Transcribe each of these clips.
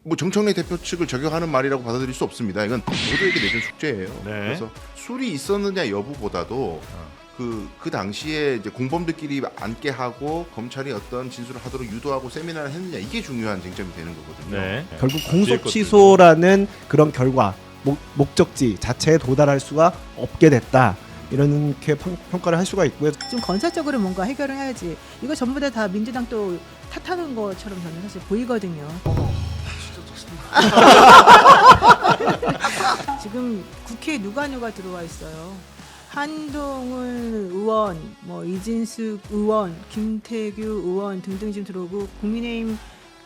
뭐 정청래 대표 측을 저격하는 말이라고 받아들일 수 없습니다. 이건 모두에게 내준 숙제예요. 네. 그래서 술이 있었느냐 여부보다도 그 당시에 이제 공범들끼리 앉게 하고 검찰이 어떤 진술을 하도록 유도하고 세미나를 했느냐 이게 중요한 쟁점이 되는 거거든요. 네. 결국 공소 취소라는 그런 결과 목적지 자체에 도달할 수가 없게 됐다. 이렇게 평가를 할 수가 있고요. 좀 건설적으로 뭔가 해결을 해야지. 이거 전부 다 민주당 또 탓하는 것처럼 저는 사실 보이거든요. 지금 국회에 누가 들어와 있어요. 한동훈 의원, 뭐 이진숙 의원, 김태규 의원 등등 지금 들어오고 국민의힘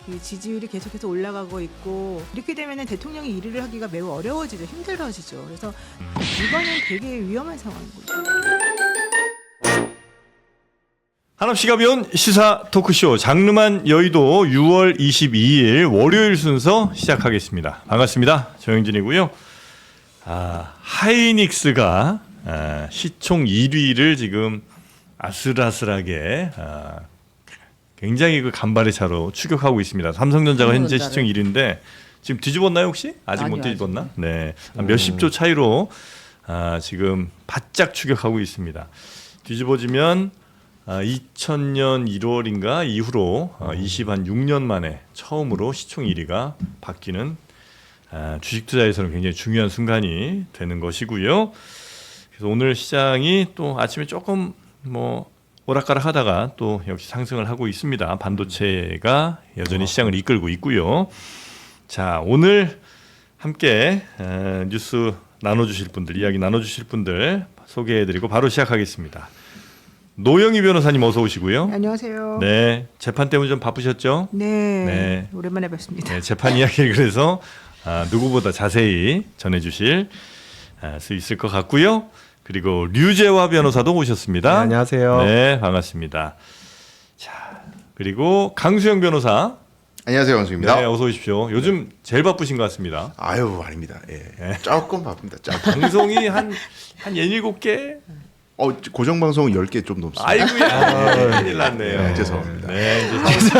그 지지율이 계속해서 올라가고 있고 이렇게 되면 대통령이 일을 하기가 매우 어려워지죠. 힘들어지죠. 그래서 이거는 되게 위험한 상황인 거죠. 한없이가 비온 시사 토크쇼 장르만 여의도 6월 22일 월요일 순서 시작하겠습니다. 반갑습니다. 정영진이고요. 하이닉스가 시총 1위를 지금 아슬아슬하게 굉장히 그 간발의 차로 추격하고 있습니다. 삼성전자가 현재 시총 1위인데 지금 뒤집었나요 혹시? 아직 아니요, 못 뒤집었나? 네, 몇십 조 차이로 지금 바짝 추격하고 있습니다. 뒤집어지면 2000년 1월인가 이후로 26년 만에 처음으로 시총 1위가 바뀌는 주식 투자에서는 굉장히 중요한 순간이 되는 것이고요. 그래서 오늘 시장이 또 아침에 조금 뭐 오락가락하다가 또 역시 상승을 하고 있습니다. 반도체가 여전히 시장을 이끌고 있고요. 자, 오늘 함께 뉴스 나눠주실 분들, 이야기 나눠주실 분들 소개해드리고 바로 시작하겠습니다. 노영희 변호사님 어서 오시고요. 안녕하세요. 네, 재판 때문에 좀 바쁘셨죠? 네. 오랜만에 뵙습니다. 네, 재판 이야기를 그래서 누구보다 자세히 전해주실 수 있을 것 같고요. 그리고 류재화 변호사도 오셨습니다. 네, 안녕하세요. 네, 반갑습니다. 자, 그리고 강수영 변호사. 안녕하세요, 강수입니다. 네, 어서 오십시오. 요즘 제일 바쁘신 것 같습니다. 아유, 아닙니다. 예. 네. 조금 바쁩니다. 방송이 한 17개? 고정 방송은 10개 좀 넘습니다. 아이고야. 큰일 났네요. 네, 죄송합니다. 네, 이제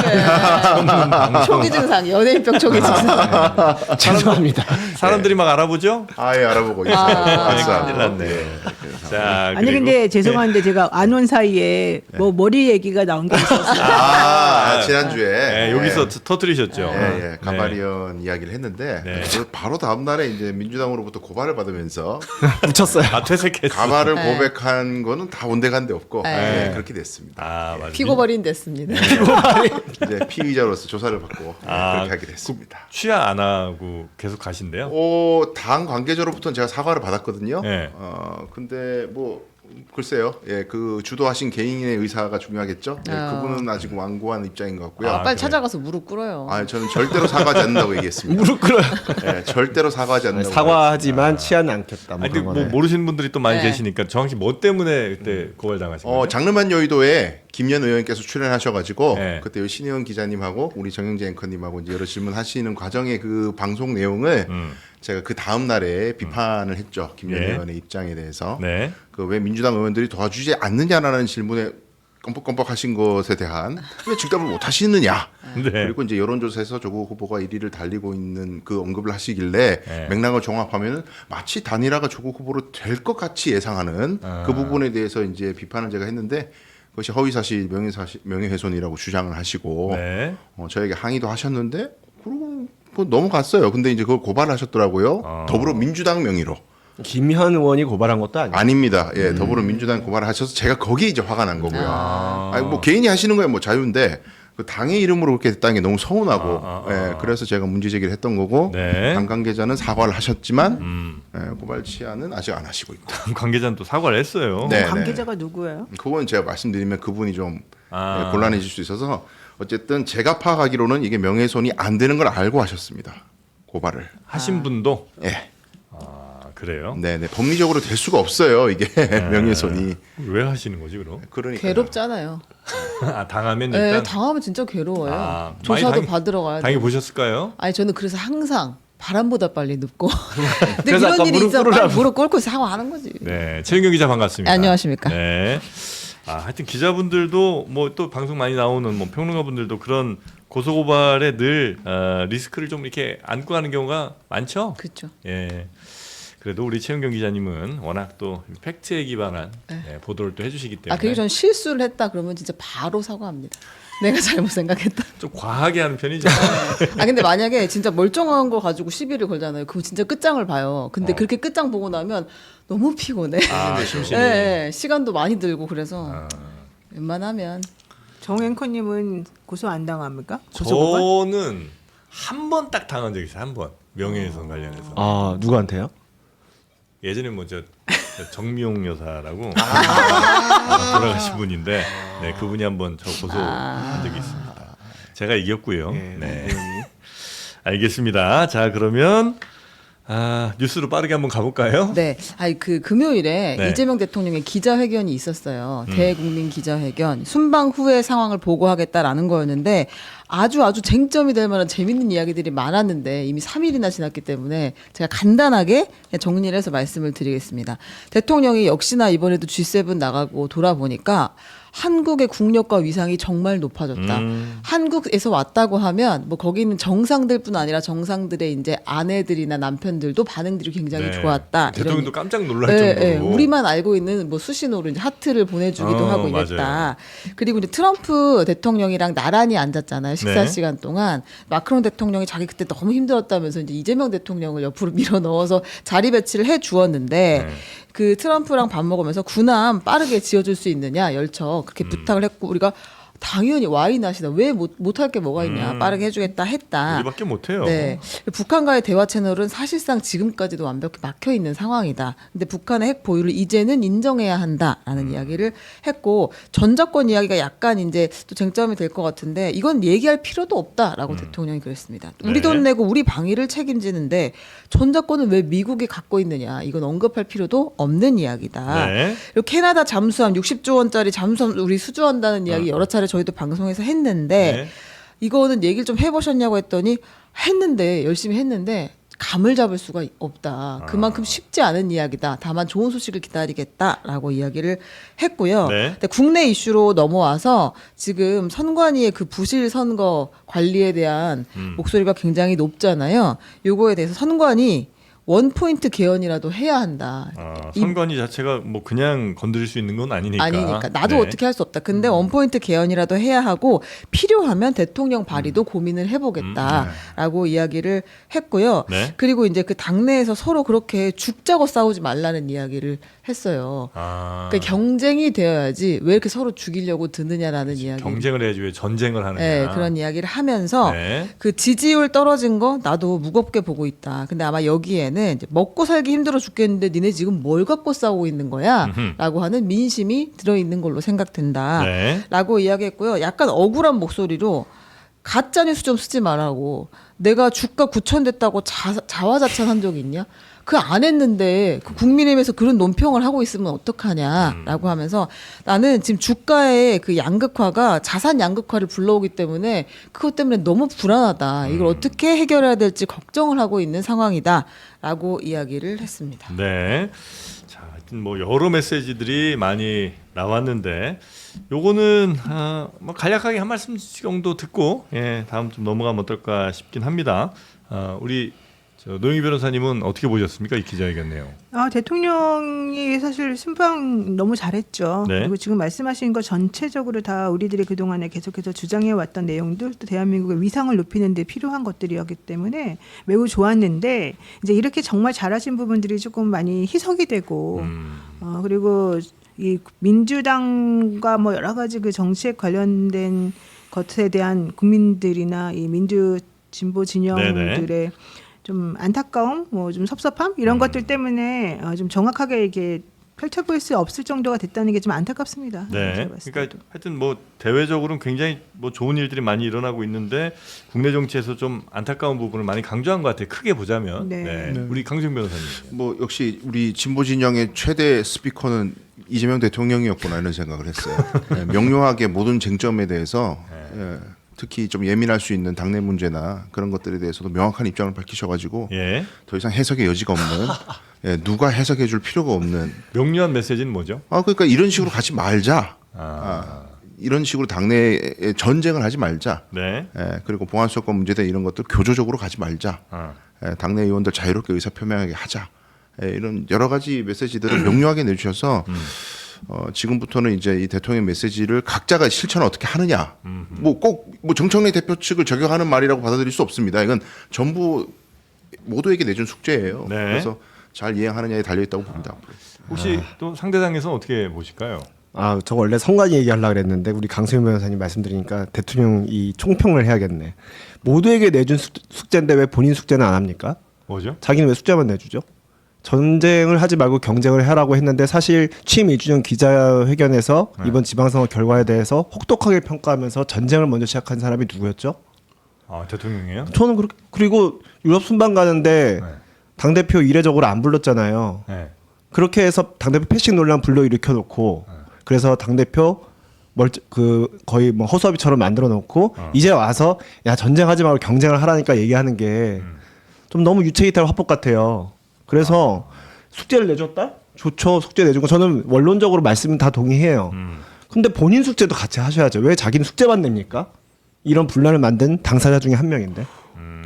전문 방송. 초기 증상, 연예인병 초기 증상. 죄송합니다. 사람들이 막 알아보죠? 아예 알아보고 있어요. 큰일 났네. 자, 아니 그리고- 근데 죄송한데 제가 안 온 사이에 뭐 머리 얘기가 나온 게 있었어요. 지난주에 네, 여기서 터뜨리셨죠. 예, 가바리언 이야기를 했는데 네. 그 바로 다음 날에 이제 민주당으로부터 고발을 받으면서 묻혔어요. 퇴색했어. 가발을 네. 고백한 거는 다 온데간데 없고 네. 그렇게 됐습니다. 맞아. 피고벌인 됐습니다. 이제 피의자로서 조사를 받고 그렇게 하게 됐습니다. 취하 안 하고 계속 가신대요? 당 관계자로부터는 제가 사과를 받았거든요. 네. 근데 뭐 글쎄요. 예, 그 주도하신 개인의 의사가 중요하겠죠. 예, 그분은 아직 완고한 입장인 것 같고요. 아, 빨리 그래요? 찾아가서 무릎 꿇어요. 저는 절대로 사과하지 않는다고 얘기했습니다. 무릎 꿇어요. 예, 절대로 사과하지 않는다고. 사과하지만 취하는 않겠다. 뭐 아니, 그런 뭐 거네. 모르시는 분들이 또 많이 네. 계시니까 정확히 뭐 때문에 그때 고발당하신 거예요? 장르만 여의도에 김연 의원께서 출연하셔가지고 네. 그때 신의원 기자님하고 우리 정영재 앵커님하고 이제 여러 질문하시는 과정의 그 방송 내용을 제가 그 다음 날에 비판을 했죠. 김연 예. 의원의 입장에 대해서 네. 그 왜 민주당 의원들이 도와주지 않느냐라는 질문에 껌뻑껌뻑 하신 것에 대한 왜 즉답을 못 하시느냐. 네. 그리고 이제 여론조사에서 조국 후보가 1위를 달리고 있는 그 언급을 하시길래 네. 맥락을 종합하면은 마치 단일화가 조국 후보로 될 것 같이 예상하는 그 부분에 대해서 이제 비판을 제가 했는데 그것이 허위사실, 명예훼손이라고 주장을 하시고 네. 저에게 항의도 하셨는데 그러고 뭐 넘어갔어요. 근데 이제 그걸 고발하셨더라고요. 더불어민주당 명의로. 김현 의원이 고발한 것도 아니에요. 아닙니다. 예, 더불어민주당 고발을 하셔서 제가 거기에 이제 화가 난 거고요. 아니, 뭐 개인이 하시는 거야 뭐 자유인데 그 당의 이름으로 그렇게 됐다는 게 너무 서운하고 예, 그래서 제가 문제 제기를 했던 거고 네. 당 관계자는 사과를 하셨지만 고발 취하는 아직 안 하시고 있다. 관계자는 또 사과를 했어요. 네. 관계자가 누구예요? 그건 제가 말씀드리면 그분이 좀 아. 곤란해질 수 있어서 어쨌든 제가 파악하기로는 이게 명예훼손이 안 되는 걸 알고 하셨습니다. 고발을. 하신 분도 예. 그래요? 네네. 법리적으로 될 수가 없어요. 이게 명예훼손이. 왜 하시는 거지 그럼? 그러니까. 괴롭잖아요. 당하면 네, 일단 당하면 진짜 괴로워요. 많이 조사도 받으러 가야 당해 돼. 보셨을까요? 아니 저는 그래서 항상 바람보다 빨리 눕고. 근데 그래서 이런 아까 일이 무릎 있어 꿇으라고. 빨리 무릎 꿇고 사과하는 거지. 네, 최윤경 기자 반갑습니다. 안녕하십니까? 네. 하여튼 기자분들도 뭐 또 방송 많이 나오는 뭐 평론가분들도 그런 고소고발에 늘 리스크를 좀 이렇게 안고 가는 경우가 많죠. 그렇죠. 예. 그래도 우리 최은경 기자님은 워낙 또 팩트에 기반한 네. 예, 보도를 또 해주시기 때문에 그리고 전 실수를 했다 그러면 진짜 바로 사과합니다. 내가 잘못 생각했다. 좀 과하게 하는 편이죠. 근데 만약에 진짜 멀쩡한 거 가지고 시비를 걸잖아요. 그럼 진짜 끝장을 봐요. 근데 그렇게 끝장 보고 나면 너무 피곤해. 심신이. 네, 시간도 많이 들고 그래서 아. 웬만하면 정 앵커님은 고소 안 당합니까? 고소고발? 저는 한 번 딱 당한 적이 있어요. 한 번. 명예훼손 관련해서. 아 누구한테요? 예전에 저 정미용 여사라고 돌아가신 분인데 네, 그분이 한번 저 고소한 적이 있습니다. 제가 이겼고요. 예, 네. 알겠습니다. 자 그러면 뉴스로 빠르게 한번 가볼까요? 네, 그 금요일에 네. 이재명 대통령의 기자회견이 있었어요. 대국민 기자회견. 순방 후의 상황을 보고하겠다라는 거였는데 아주 쟁점이 될 만한 재밌는 이야기들이 많았는데 이미 3일이나 지났기 때문에 제가 간단하게 정리를 해서 말씀을 드리겠습니다. 대통령이 역시나 이번에도 G7 나가고 돌아보니까 한국의 국력과 위상이 정말 높아졌다. 한국에서 왔다고 하면 뭐 거기 있는 정상들뿐 아니라 정상들의 이제 아내들이나 남편들도 반응들이 굉장히 네. 좋았다. 대통령도 이런 깜짝 놀랄 예, 정도로. 예. 우리만 알고 있는 뭐 수신호로 이제 하트를 보내주기도 하고 맞아요. 이랬다. 그리고 이제 트럼프 대통령이랑 나란히 앉았잖아요. 식사 네. 시간 동안 마크롱 대통령이 자기 그때 너무 힘들었다면서 이제 이재명 대통령을 옆으로 밀어 넣어서 자리 배치를 해 주었는데 네. 그 트럼프랑 밥 먹으면서 군함 빠르게 지어줄 수 있느냐 열척 그렇게 부탁을 했고 우리가 당연히 와이낫이다. 왜 못할 게 뭐가 있냐. 빠르게 해주겠다 했다. 우리밖에 못해요. 네. 북한과의 대화 채널은 사실상 지금까지도 완벽히 막혀 있는 상황이다. 근데 북한의 핵 보유를 이제는 인정해야 한다라는 이야기를 했고 전작권 이야기가 약간 이제 또 쟁점이 될 것 같은데 이건 얘기할 필요도 없다라고 대통령이 그랬습니다. 우리 네. 돈 내고 우리 방위를 책임지는데 전작권은 왜 미국이 갖고 있느냐. 이건 언급할 필요도 없는 이야기다. 네. 그리고 캐나다 잠수함 60조 원짜리 잠수함 우리 수주한다는 이야기 여러 차례 저희도 방송에서 했는데 네. 이거는 얘기를 좀 해보셨냐고 했더니 했는데 열심히 했는데 감을 잡을 수가 없다. 그만큼 쉽지 않은 이야기다. 다만 좋은 소식을 기다리겠다라고 이야기를 했고요. 네. 근데 국내 이슈로 넘어와서 지금 선관위의 그 부실 선거 관리에 대한 목소리가 굉장히 높잖아요. 요거에 대해서 선관위 원포인트 개헌이라도 해야 한다. 선관위 자체가 뭐 그냥 건드릴 수 있는 건 아니니까. 나도 네. 어떻게 할 수 없다. 근데 원포인트 개헌이라도 해야 하고 필요하면 대통령 발의도 고민을 해보겠다라고 이야기를 했고요. 네. 그리고 이제 그 당내에서 서로 그렇게 죽자고 싸우지 말라는 이야기를 했어요. 그러니까 경쟁이 되어야지 왜 이렇게 서로 죽이려고 드느냐라는 이야기. 경쟁을 해야지 왜 전쟁을 하느냐. 네, 그런 이야기를 하면서 네. 그 지지율 떨어진 거 나도 무겁게 보고 있다. 근데 아마 여기에는 이제 먹고 살기 힘들어 죽겠는데 니네 지금 뭘 갖고 싸우고 있는 거야? 라고 하는 민심이 들어있는 걸로 생각된다. 네. 라고 이야기했고요. 약간 억울한 목소리로 가짜뉴스 좀 쓰지 말라고. 내가 주가 9천 됐다고 자화자찬한 적이 있냐? 그 안 했는데 그 국민의힘에서 그런 논평을 하고 있으면 어떡하냐라고 하면서 나는 지금 주가의 그 양극화가 자산 양극화를 불러오기 때문에 그것 때문에 너무 불안하다. 이걸 어떻게 해결해야 될지 걱정을 하고 있는 상황이다라고 이야기를 했습니다. 네. 자, 하여튼 뭐 여러 메시지들이 많이 나왔는데 요거는 뭐 간략하게 한 말씀 정도 듣고 다음 좀 넘어가면 어떨까 싶긴 합니다. 우리 노영희 변호사님은 어떻게 보셨습니까? 이 기자회견 내용. 대통령이 사실 순방 너무 잘했죠. 네. 그리고 지금 말씀하신 거 전체적으로 다 우리들이 그동안에 계속해서 주장해왔던 내용들 또 대한민국의 위상을 높이는 데 필요한 것들이었기 때문에 매우 좋았는데 이제 이렇게 정말 잘하신 부분들이 조금 많이 희석이 되고 그리고 이 민주당과 뭐 여러 가지 그 정치에 관련된 것에 대한 국민들이나 이 민주 진보 진영들의 네네. 좀 안타까움, 뭐 좀 섭섭함 이런 것들 때문에 좀 정확하게 이게 펼쳐볼 수 없을 정도가 됐다는 게 좀 안타깝습니다. 네. 제가 봤을 그러니까 때도. 하여튼 뭐 대외적으로는 굉장히 뭐 좋은 일들이 많이 일어나고 있는데 국내 정치에서 좀 안타까운 부분을 많이 강조한 것 같아요. 크게 보자면. 네. 우리 강정 변호사님. 뭐 역시 우리 진보 진영의 최대 스피커는 이재명 대통령이었구나 이런 생각을 했어요. 명료하게 모든 쟁점에 대해서 특히 좀 예민할 수 있는 당내 문제나 그런 것들에 대해서도 명확한 입장을 밝히셔가지고 더 이상 해석의 여지가 없는 누가 해석해줄 필요가 없는 명료한 메시지는 뭐죠? 그러니까 이런 식으로 가지 말자. 이런 식으로 당내에 전쟁을 하지 말자. 네. 그리고 보안수사권 문제 등 이런 것들 교조적으로 가지 말자. 당내 의원들 자유롭게 의사표명하게 하자. 이런 여러 가지 메시지들을 명료하게 내주셔서 지금부터는 이제 이 대통령 메시지를 각자가 실천을 어떻게 하느냐. 뭐 꼭 뭐 정청래 대표 측을 저격하는 말이라고 받아들일 수 없습니다. 이건 전부 모두에게 내준 숙제예요. 네. 그래서 잘 이행하느냐에 달려 있다고 봅니다. 혹시 또 상대당에서는 어떻게 보실까요? 아, 저 원래 선관위 얘기하려고 그랬는데 우리 강수현 변호사님 말씀드리니까 대통령이 총평을 해야겠네. 모두에게 내준 숙제인데 왜 본인 숙제는 안 합니까? 뭐죠? 자기는 왜 숙제만 내주죠? 전쟁을 하지 말고 경쟁을 하라고 했는데 사실 취임 2주 전 기자회견에서 이번 지방선거 결과에 대해서 혹독하게 평가하면서 전쟁을 먼저 시작한 사람이 누구였죠? 아, 대통령이에요? 저는 그리고 유럽 순방 가는데 당대표 이례적으로 안 불렀잖아요. 네. 그렇게 해서 당대표 패싱 논란 불러일으켜 놓고 그래서 당대표 거의 뭐 허수아비처럼 만들어 놓고 이제 와서 야 전쟁하지 말고 경쟁을 하라니까 얘기하는 게 좀 너무 유체이탈 화법 같아요. 그래서 숙제를 내줬다? 좋죠. 숙제 내주고 저는 원론적으로 말씀은 다 동의해요. 근데 본인 숙제도 같이 하셔야죠. 왜 자기는 숙제만 냅니까? 이런 분란을 만든 당사자 중에 한 명인데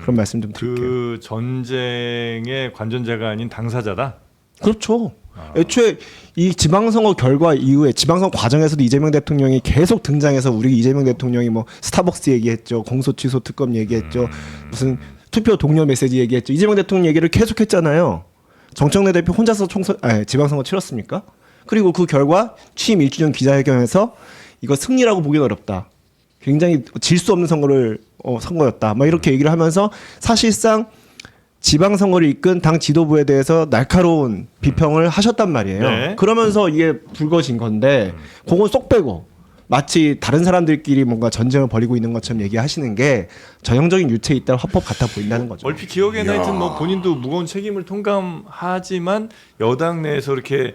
그런 말씀 좀 드릴게요. 그 전쟁의 관전자가 아닌 당사자다. 그렇죠. 애초에 이 지방선거 결과 이후에 지방선거 과정에서도 이재명 대통령이 계속 등장해서 우리 이재명 대통령이 뭐 스타벅스 얘기했죠. 공소 취소 특검 얘기했죠. 무슨 투표 동료 메시지 얘기했죠. 이재명 대통령 얘기를 계속했잖아요. 정청래 대표 혼자서 지방선거 치렀습니까? 그리고 그 결과 취임 1주 전 기자회견에서 이거 승리라고 보기는 어렵다. 굉장히 질 수 없는 선거였다. 막 이렇게 얘기를 하면서 사실상 지방선거를 이끈 당 지도부에 대해서 날카로운 비평을 하셨단 말이에요. 네. 그러면서 이게 불거진 건데 그건 쏙 빼고 마치 다른 사람들끼리 뭔가 전쟁을 벌이고 있는 것처럼 얘기하시는 게 전형적인 유체 이탈 화법 같아 보인다는 거죠. 얼핏 기억에는 하여튼 뭐 본인도 무거운 책임을 통감하지만 여당 내에서 이렇게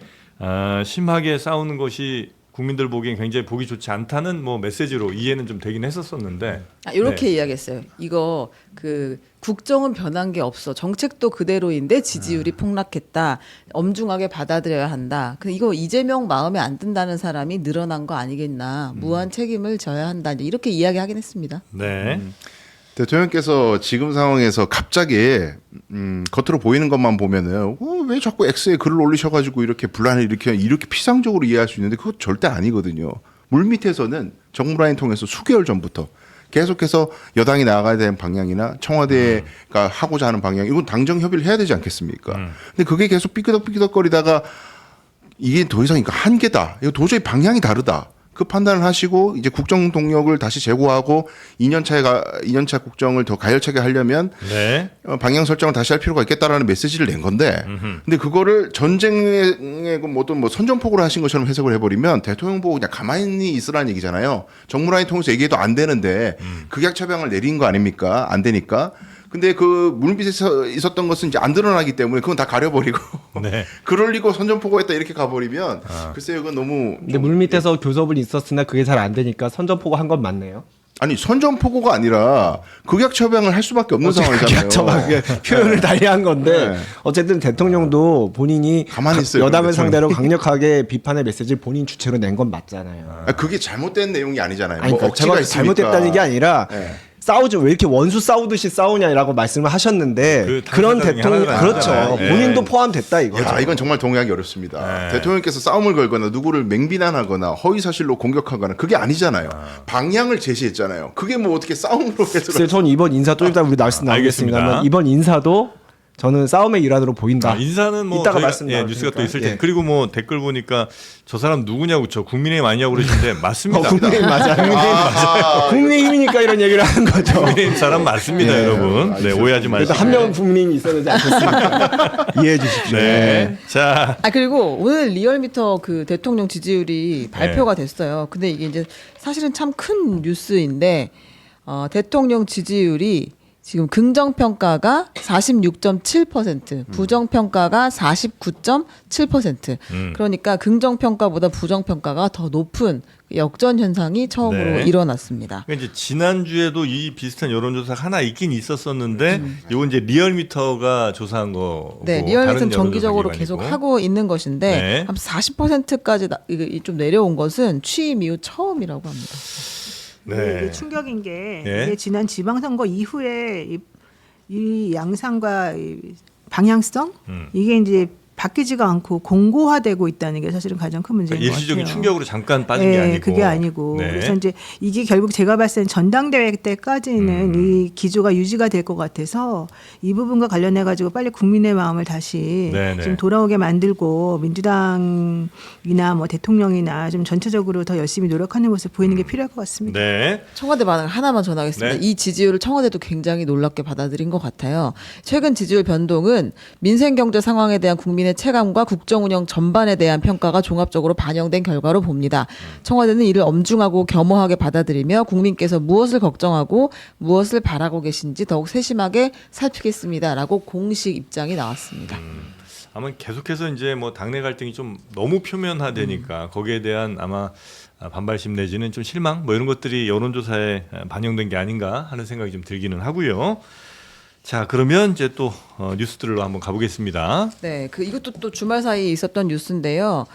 심하게 싸우는 것이 국민들 보기엔 굉장히 보기 좋지 않다는 뭐 메시지로 이해는 좀 되긴 했었었는데 이렇게 네. 이야기했어요. 이거 그 국정은 변한 게 없어. 정책도 그대로인데 지지율이 폭락했다. 엄중하게 받아들여야 한다. 근데 이거 이재명 마음에 안 든다는 사람이 늘어난 거 아니겠나. 무한 책임을 져야 한다. 이제 이렇게 이야기하긴 했습니다. 네. 대통령께서 지금 상황에서 갑자기 겉으로 보이는 것만 보면은 왜 자꾸 X에 글을 올리셔가지고 이렇게 분란을 이렇게 피상적으로 이해할 수 있는데 그거 절대 아니거든요. 물밑에서는 정무라인 통해서 수개월 전부터 계속해서 여당이 나아가야 되는 방향이나 청와대가 하고자 하는 방향 이건 당정 협의를 해야 되지 않겠습니까? 근데 그게 계속 삐끄덕삐끄덕거리다가 이게 더 이상 이거 한계다. 이거 도저히 방향이 다르다. 그 판단을 하시고 이제 국정 동력을 다시 제고하고 2년차 국정을 더 가열차게 하려면 네. 방향 설정을 다시 할 필요가 있겠다라는 메시지를 낸 건데 근데 그거를 전쟁의 어떤 뭐 선전포고를 하신 것처럼 해석을 해버리면 대통령 보고 그냥 가만히 있으라는 얘기잖아요. 정무라인 통해서 얘기해도 안 되는데 극약 처방을 내린 거 아닙니까? 안 되니까. 근데 그 물밑에서 있었던 것은 이제 안 드러나기 때문에 그건 다 가려버리고 네. 그럴 리고 선전포고했다 이렇게 가버리면 글쎄요 이건 너무 근데 물밑에서 교섭을 있었으나 그게 잘 안 되니까 선전포고 한 건 맞네요. 아니 선전포고가 아니라 극약 처방을 할 수밖에 없는 상황이잖아요. 처방에 표현을 달리한 건데 네. 어쨌든 대통령도 본인이 가만히 있어요, 여당을 대통령. 상대로 강력하게 비판의 메시지를 본인 주체로 낸 건 맞잖아요. 그게 잘못된 내용이 아니잖아요. 아니, 뭐 그러니까 억지가 제가 있으니까. 잘못됐다는 게 아니라 네. 싸우지 왜 이렇게 원수 싸우듯이 싸우냐라고 말씀을 하셨는데 그 그런 당사자 중에 대통령 하나가 그렇죠. 아니잖아요. 네. 본인도 포함됐다 이거죠. 야, 이건 정말 동의하기 어렵습니다. 네. 대통령께서 싸움을 걸거나 누구를 맹비난하거나 허위사실로 공격하거나 그게 아니잖아요. 방향을 제시했잖아요. 그게 뭐 어떻게 싸움으로 해서 글쎄요, 전 이번 인사 좀 이따 우리 말씀 알겠습니다. 나누겠습니다만 이번 인사도 저는 싸움의 일환으로 보인다. 인사는 뭐 이따가 저희가, 말씀 뉴스가 또 있을 나누니까. 테 그리고 뭐 댓글 보니까 저 사람 누구냐고 저 국민의힘 아니냐고 그러시는데 맞습니다. 국민의힘 맞아요. 국민의힘이니까 이런 얘기를 하는 거죠. 국민의힘 사람 맞습니다, 여러분. 네, 오해하지 그래도 마시고. 한 명은 국민이 있어야 되지 않겠습니까? 이해해 주십시오. 네. 자, 그리고 오늘 리얼미터 그 대통령 지지율이 발표가 됐어요. 근데 이게 이제 사실은 참 큰 뉴스인데 대통령 지지율이 지금 긍정평가가 46.7%, 부정평가가 49.7%. 그러니까 긍정평가보다 부정평가가 더 높은 역전 현상이 처음으로 네. 일어났습니다. 그러니까 이제 지난주에도 이 비슷한 여론조사가 하나 있긴 있었었는데 이건 이제 리얼미터가 조사한 거. 네, 리얼미터는 정기적으로 계속 하고 있는 것인데 네. 한 40%까지 좀 내려온 것은 취임 이후 처음이라고 합니다. 네. 이게 충격인 게 예. 이게 지난 지방선거 이후에 이 양상과 이 방향성 이게 이제 바뀌지가 않고 공고화되고 있다는 게 사실은 가장 큰 문제인 것 같아요. 일시적인 충격으로 잠깐 빠진 게 아니고. 그게 아니고 네. 그래서 이제 이게 결국 제가 봤을 땐 전당대회 때까지는 이 기조가 유지가 될 것 같아서 이 부분과 관련해 가지고 빨리 국민의 마음을 다시 네네. 좀 돌아오게 만들고 민주당이나 뭐 대통령이나 좀 전체적으로 더 열심히 노력하는 모습 보이는 게 필요할 것 같습니다. 네. 청와대 반응 하나만 전하겠습니다. 네. 이 지지율을 청와대도 굉장히 놀랍게 받아들인 것 같아요. 최근 지지율 변동은 민생 경제 상황에 대한 국민의 체감과 국정 운영 전반에 대한 평가가 종합적으로 반영된 결과로 봅니다. 청와대는 이를 엄중하고 겸허하게 받아들이며 국민께서 무엇을 걱정하고 무엇을 바라고 계신지 더욱 세심하게 살피겠습니다라고 공식 입장이 나왔습니다. 아마 계속해서 이제 뭐 당내 갈등이 좀 너무 표면화되니까 거기에 대한 아마 반발심 내지는 좀 실망 뭐 이런 것들이 여론조사에 반영된 게 아닌가 하는 생각이 좀 들기는 하고요. 자, 그러면 이제 또 뉴스들로 한번 가보겠습니다. 네, 이것도 또 주말 사이에 있었던 뉴스인데요.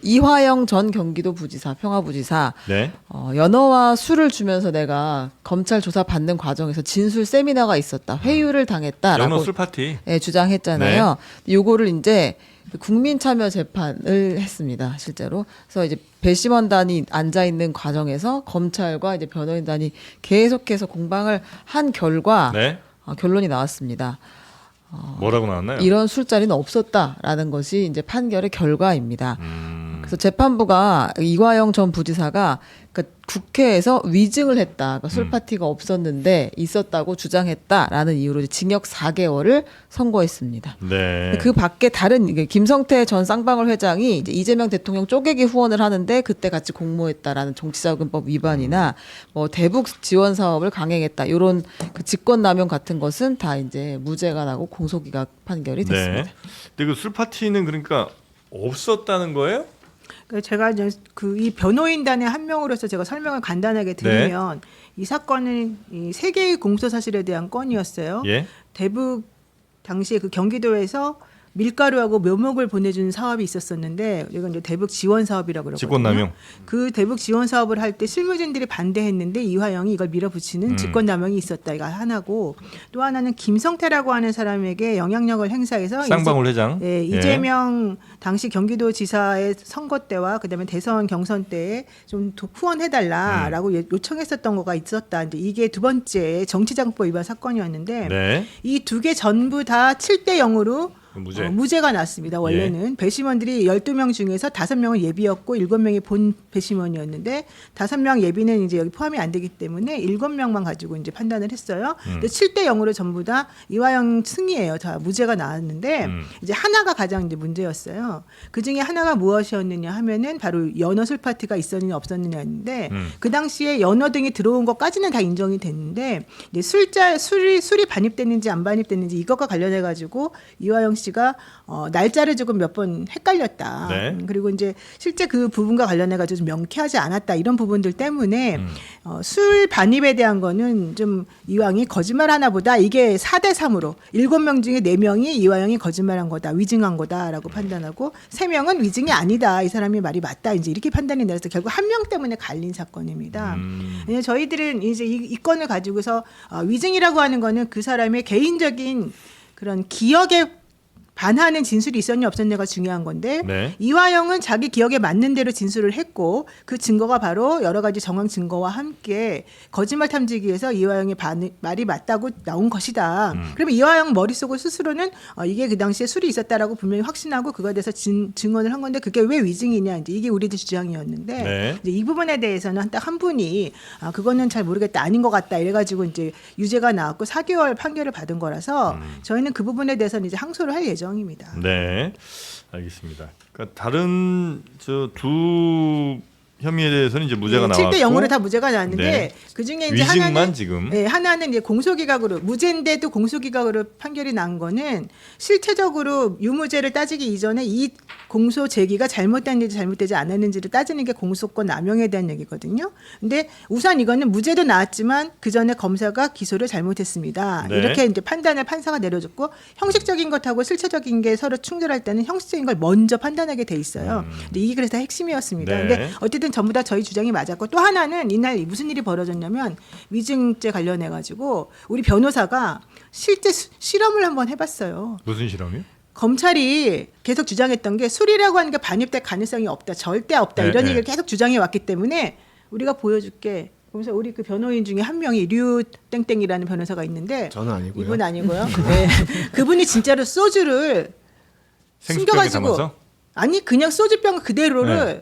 이화영 전 경기도 부지사, 평화부지사, 네. 연어와 술을 주면서 내가 검찰 조사 받는 과정에서 진술 세미나가 있었다, 회유를 당했다라고 연어 술 파티. 네, 주장했잖아요. 요거를 이제 국민참여재판을 했습니다, 실제로. 그래서 이제 배심원단이 앉아 있는 과정에서 검찰과 이제 변호인단이 계속해서 공방을 한 결과. 네. 결론이 나왔습니다. 뭐라고 나왔나요? 이런 술자리는 없었다라는 것이 이제 판결의 결과입니다. 그래서 재판부가 이화영 전 부지사가 그러니까 국회에서 위증을 했다. 그러니까 술 파티가 없었는데 있었다고 주장했다라는 이유로 이제 징역 4개월을 선고했습니다. 네. 그 밖에 다른 김성태 전 쌍방울 회장이 이제 이재명 대통령 쪼개기 후원을 하는데 그때 같이 공모했다라는 정치자금법 위반이나 뭐 대북 지원 사업을 강행했다 이런 직권남용 같은 것은 다 이제 무죄가 나고 공소기각 판결이 됐습니다. 네. 근데 그 술 파티는 그러니까 없었다는 거예요? 그러니까 제가 이제 이 변호인단의 한 명으로서 제가 설명을 간단하게 드리면 이 사건은 이 세 개의 공소 사실에 대한 건이었어요. 예. 대북 당시에 그 경기도에서 밀가루하고 묘목을 보내주는 사업이 있었었는데 이건 이제 대북 지원 사업이라고 그러거든요. 직권남용. 그 대북 지원 사업을 할 때 실무진들이 반대했는데 이화영이 이걸 밀어붙이는 직권남용이 있었다. 이거 하나고 또 하나는 김성태라고 하는 사람에게 영향력을 행사해서 쌍방울 회장. 예, 이재명 당시 경기도지사의 선거 때와 그다음에 대선 경선 때에 좀 후원해달라라고 요청했었던 거가 있었다. 이제 이게 두 번째 정치자금법 위반 사건이었는데 네. 이 두 개 전부 다 7대 0으로 무죄가 났습니다. 원래는 배심원들이 12명 중에서 5명은 예비였고 7명이 본 배심원이었는데 5명 예비는 이제 여기 포함이 안 되기 때문에 7명만 가지고 이제 판단을 했어요. 근데 7대 0으로 전부 다 이화영 승이에요. 다 무죄가 나왔는데 이제 하나가 가장 이제 문제였어요. 그 중에 하나가 무엇이었느냐 하면은 바로 연어 술 파티가 있었느냐 없었느냐였는데 그 당시에 연어 등이 들어온 것까지는 다 인정이 됐는데 이제 술이 반입됐는지 안 반입됐는지 이것과 관련해 가지고 이화영 씨가 날짜를 조금 몇 번 헷갈렸다. 네. 그리고 이제 실제 그 부분과 관련해 가지고 좀 명쾌하지 않았다. 이런 부분들 때문에 술 반입에 대한 거는 좀 이화영이 거짓말하나 보다. 이게 4대 3으로 7명 중에 4명이 이화영이 거짓말한 거다. 위증한 거다라고 판단하고 3명은 위증이 아니다. 이 사람이 말이 맞다. 이제 이렇게 판단이 내려서 결국 한 명 때문에 갈린 사건입니다. 왜냐하면 저희들은 이제 이 건을 가지고서 위증이라고 하는 거는 그 사람의 개인적인 그런 기억에 반하는 진술이 있었냐 없었냐가 중요한 건데 네. 이화영은 자기 기억에 맞는 대로 진술을 했고 그 증거가 바로 여러 가지 정황 증거와 함께 거짓말 탐지기에서 이화영의 말이 맞다고 나온 것이다. 그러면 이화영 머릿속을 스스로는 이게 그 당시에 술이 있었다라고 분명히 확신하고 그거에 대해서 증언을 한 건데 그게 왜 위증이냐 이제 이게 우리들 주장이었는데 네. 이제 이 부분에 대해서는 딱 한 분이 그거는 잘 모르겠다 아닌 것 같다 이래가지고 이제 유죄가 나왔고 4개월 판결을 받은 거라서 저희는 그 부분에 대해서는 이제 항소를 할 예정입니다. 네, 알겠습니다. 그러니까 다른 두 혐의에 대해서는 이제 무죄가 나왔고 7대 0으로 다 무죄가 나왔는데 네. 그 중에 이제 위증만 하나는 지금 하나는 이제 공소기각으로 무죄인데도 공소기각으로 판결이 난 거는 실체적으로 유무죄를 따지기 이전에 이 공소 제기가 잘못됐는지 잘못되지 않았는지를 따지는 게 공소권 남용에 대한 얘기거든요. 근데 우선 이거는 무죄도 나왔지만 그 전에 검사가 기소를 잘못했습니다. 네. 이렇게 이제 판단을 판사가 내려줬고 형식적인 것하고 실체적인 게 서로 충돌할 때는 형식적인 걸 먼저 판단하게 돼 있어요. 근데 이게 그래서 핵심이었습니다. 네. 근데 어쨌든 전부 다 저희 주장이 맞았고 또 하나는 이날 무슨 일이 벌어졌냐면 위증죄 관련해 가지고 우리 변호사가 실제 실험을 한번 해봤어요. 무슨 실험이요? 검찰이 계속 주장했던 게 술이라고 하는 게 반입될 가능성이 없다, 절대 없다 네, 이런 네. 얘기를 계속 주장해 왔기 때문에 우리가 보여줄게. 그래서 우리 그 변호인 중에 한 명이 류 땡땡이라는 변호사가 있는데 저는 아니고요. 이분 아니고요. 네. 그분이 진짜로 소주를 생수병에 숨겨가지고 담아서? 아니 그냥 소주병 그대로를 네.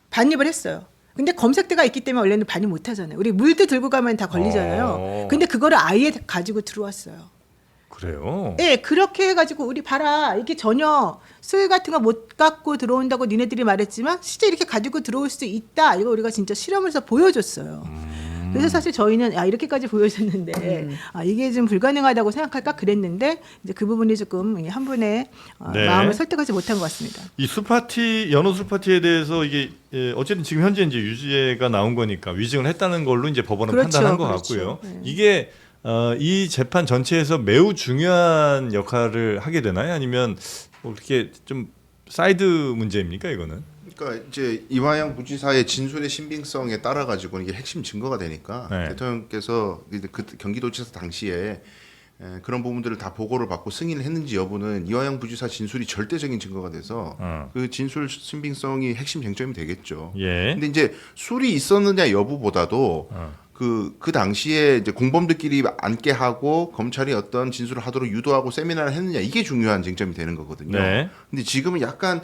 반입을 했어요. 근데 검색대가 있기 때문에 원래는 반입 못 하잖아요. 우리 물도 들고 가면 다 걸리잖아요. 근데 그거를 아예 가지고 들어왔어요. 그래요. 네, 그렇게 해가지고 우리 봐라 이게 전혀 술 같은 거 못 갖고 들어온다고 니네들이 말했지만 실제 이렇게 가지고 들어올 수 있다. 이거 우리가 진짜 실험을 해서 보여줬어요. 그래서 사실 저희는 이렇게까지 보여줬는데 이게 좀 불가능하다고 생각할까 그랬는데 이제 그 부분이 조금 한 분의 네. 마음을 설득하지 못한 것 같습니다. 이 술파티 연어 술파티에 대해서 이게 어쨌든 지금 현재 이제 유죄가 나온 거니까 위증을 했다는 걸로 이제 법원은 그렇죠, 판단한 것 그렇죠. 같고요. 네. 이게 이 재판 전체에서 매우 중요한 역할을 하게 되나요? 아니면 뭐 이렇게 좀 사이드 문제입니까 이거는? 그러니까 이제 이화영 부지사의 진술의 신빙성에 따라 가지고 이게 핵심 증거가 되니까 네. 대통령께서 그 경기도지사 당시에 그런 부분들을 다 보고를 받고 승인을 했는지 여부는 이화영 부지사 진술이 절대적인 증거가 돼서 그 진술 신빙성이 핵심 쟁점이 되겠죠. 예. 근데 이제 술이 있었느냐 여부보다도 그 당시에 이제 공범들끼리 앉게 하고 검찰이 어떤 진술을 하도록 유도하고 세미나를 했느냐 이게 중요한 쟁점이 되는 거거든요. 네. 근데 지금은 약간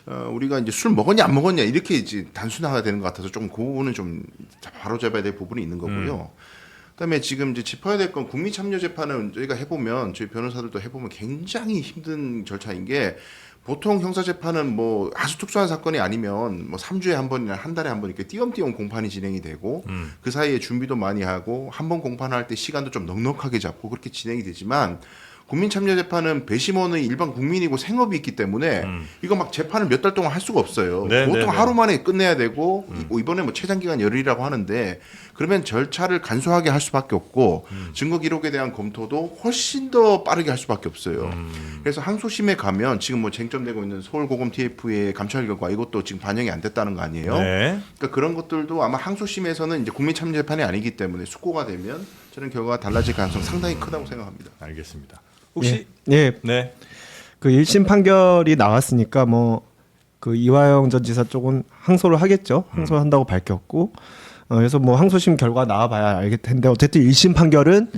우리가 이제 술 먹었냐 안 먹었냐 이렇게 이제 단순화가 되는 것 같아서 좀 그 부분은 좀 바로 잡아야 될 부분이 있는 거고요. 그다음에 지금 이제 짚어야 될 건 국민참여재판은 저희가 해보면 저희 변호사들도 해보면 굉장히 힘든 절차인 게 보통 형사재판은 뭐 아주 특수한 사건이 아니면 뭐 3주에 한 번이나 한 달에 한 번 이렇게 띄엄띄엄 공판이 진행이 되고 그 사이에 준비도 많이 하고 한 번 공판할 때 시간도 좀 넉넉하게 잡고 그렇게 진행이 되지만 국민참여재판은 배심원의 일반 국민이고 생업이 있기 때문에 이거 막 재판을 몇 달 동안 할 수가 없어요. 네, 보통 네, 네. 하루 만에 끝내야 되고 이번에 뭐 최장기간 열흘이라고 하는데 그러면 절차를 간소하게 할 수밖에 없고 증거 기록에 대한 검토도 훨씬 더 빠르게 할 수밖에 없어요. 그래서 항소심에 가면 지금 뭐 쟁점되고 있는 서울고검 TF의 감찰 결과 이것도 지금 반영이 안 됐다는 거 아니에요? 네. 그러니까 그런 것들도 아마 항소심에서는 이제 국민참여재판이 아니기 때문에 숙고가 되면 저는 결과가 달라질 가능성 상당히 크다고 생각합니다. 알겠습니다. 혹시 예, 네. 그 1심 판결이 나왔으니까 뭐 그 이화영 전 지사 쪽은 항소를 하겠죠. 항소를 한다고 밝혔고 그래서 뭐 항소심 결과 나와봐야 알겠 텐데 어쨌든 1심 판결은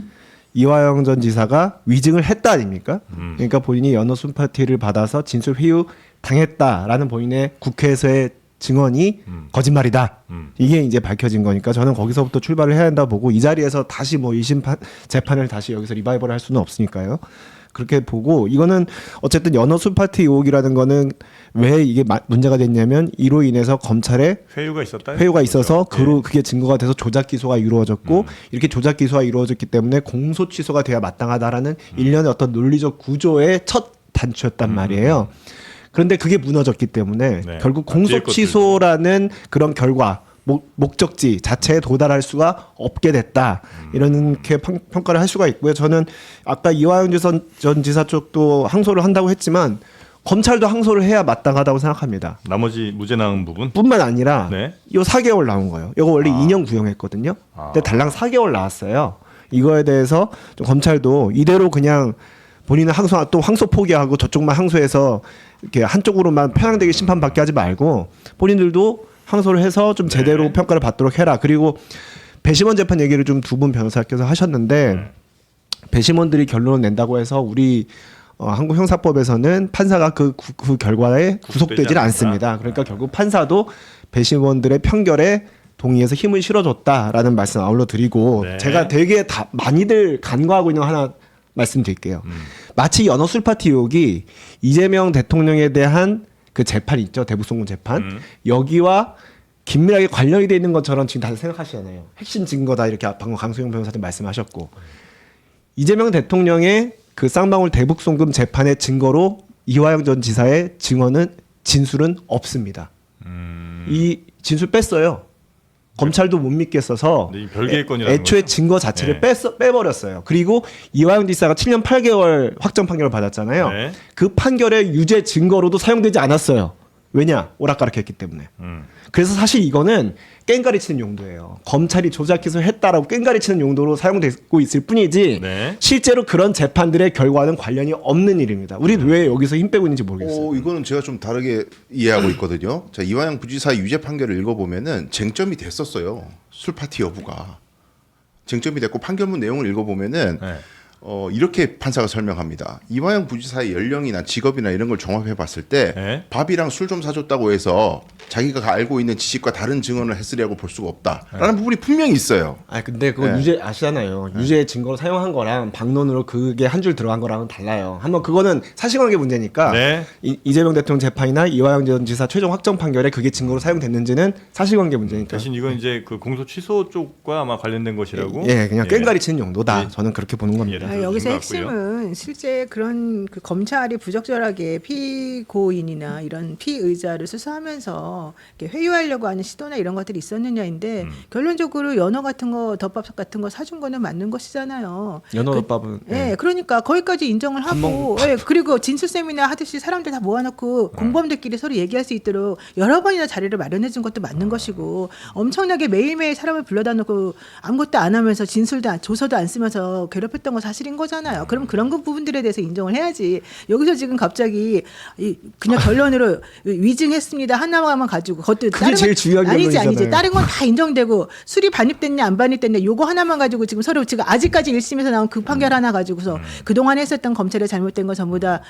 이화영 전 지사가 위증을 했다 아닙니까? 그러니까 본인이 연어 술파티를 받아서 진술 회유 당했다라는 본인의 국회에서의 증언이 거짓말이다. 이게 이제 밝혀진 거니까 저는 거기서부터 출발을 해야 한다 보고 이 자리에서 다시 뭐 2심 재판을 다시 여기서 리바이벌을 할 수는 없으니까요. 그렇게 보고 이거는 어쨌든 연어 술파티 의혹이라는 거는 왜 이게 문제가 됐냐면 이로 인해서 검찰에 회유가 있었다. 회유가 있어서 네. 그게 증거가 돼서 조작 기소가 이루어졌고 이렇게 조작 기소가 이루어졌기 때문에 공소 취소가 돼야 마땅하다라는 일련의 어떤 논리적 구조의 첫 단추였단 말이에요. 그런데 그게 무너졌기 때문에 네. 결국 뒤에 공소 취소라는 그런 결과 목적지 자체에 도달할 수가 없게 됐다. 이렇게 평가를 할 수가 있고요. 저는 아까 이화영 전 지사 쪽도 항소를 한다고 했지만 검찰도 항소를 해야 마땅하다고 생각합니다. 나머지 무죄 나온 부분. 뿐만 아니라 네. 요 4개월 나온 거예요. 이거 원래 2년 구형했거든요. 근데 달랑 4개월 나왔어요. 이거에 대해서 좀 검찰도 이대로 그냥 본인은 항소 포기하고 저쪽만 항소해서 이렇게 한쪽으로만 편향되게 심판받게 하지 말고 본인들도 항소를 해서 좀 제대로 네. 평가를 받도록 해라. 그리고 배심원 재판 얘기를 좀 두 분 변호사께서 하셨는데 배심원들이 결론을 낸다고 해서 우리 한국 형사법에서는 판사가 그 결과에 구속되질 않습니다. 그러니까 결국 판사도 배심원들의 판결에 동의해서 힘을 실어줬다라는 말씀 아울러 드리고 네. 제가 되게 많이들 간과하고 있는 거 하나 말씀드릴게요. 마치 연어 술파티 의혹이 이재명 대통령에 대한 그 재판 있죠. 대북송금 재판. 여기와 긴밀하게 관련이 돼 있는 것처럼 지금 다들 생각하시잖아요. 핵심 증거다 이렇게 방금 강소영 변호사님 말씀하셨고 이재명 대통령의 그 쌍방울 대북송금 재판의 증거로 이화영 전 지사의 진술은 없습니다. 이 진술 뺐어요. 검찰도 못 믿겠어서 근데 이 별개의 건이라는 애초에 거죠? 증거 자체를 네. 빼버렸어요. 그리고 이화영 지사가 7년 8개월 확정 판결을 받았잖아요. 네. 그 판결의 유죄 증거로도 사용되지 않았어요. 왜냐? 오락가락했기 때문에. 그래서 사실 이거는 깽가리 치는 용도예요. 검찰이 조작 기소했다라고 깽가리 치는 용도로 사용되고 있을 뿐이지 네. 실제로 그런 재판들의 결과는 관련이 없는 일입니다. 우리 왜 여기서 힘 빼고 있는지 모르겠어요. 이거는 제가 좀 다르게 이해하고 있거든요. 자, 이화영 부지사 유죄 판결을 읽어보면은 쟁점이 됐었어요. 술 파티 여부가 쟁점이 됐고 판결문 내용을 읽어보면은 네. 이렇게 판사가 설명합니다. 이화영 부지사의 연령이나 직업이나 이런 걸 종합해봤을 때 네. 밥이랑 술 좀 사줬다고 해서 자기가 알고 있는 지식과 다른 증언을 했으리라고 볼 수가 없다라는 부분이 분명히 있어요. 아 근데 그거 네. 유죄 아시잖아요. 유죄 증거로 사용한 거랑 반론으로 그게 한 줄 들어간 거랑은 달라요. 한번 그거는 사실관계 문제니까 네. 이재명 대통령 재판이나 이화영 전 지사 최종 확정 판결에 그게 증거로 사용됐는지는 사실관계 문제니까. 대신 이건 이제 그 공소 취소 쪽과 아마 관련된 것이라고. 예, 그냥 깽가리 치는 용도다. 예. 저는 그렇게 보는 겁니다. 예. 여기서 것 같고요. 핵심은 실제 그런 그 검찰이 부적절하게 피고인이나 이런 피의자를 수사하면서 이렇게 회유하려고 하는 시도나 이런 것들이 있었느냐인데 결론적으로 연어 같은 거 덮밥 같은 거 사준 거는 맞는 것이잖아요. 연어덮밥은 예, 그러니까 거기까지 인정을 하고, 예, 그리고 진술세미나 하듯이 사람들 다 모아놓고 공범들끼리 서로 얘기할 수 있도록 여러 번이나 자리를 마련해준 것도 맞는 것이고, 엄청나게 매일매일 사람을 불러다 놓고 아무것도 안 하면서 조서도 안 쓰면서 괴롭혔던 거 사실인 거잖아요. 그럼 그런 그 부분들에 대해서 인정을 해야지. 여기서 지금 갑자기 그냥 결론으로 위증했습니다 하나만 가지고 그것도 그게 제일 중요한 아니지 결론이잖아요. 다른 건 다 인정되고 술이 반입됐냐 안 반입됐냐 요거 하나만 가지고 지금 서로 지금 아직까지 1심에서 나온 그 판결 하나 가지고서 그동안 했었던 검찰의 잘못된 거 전부 다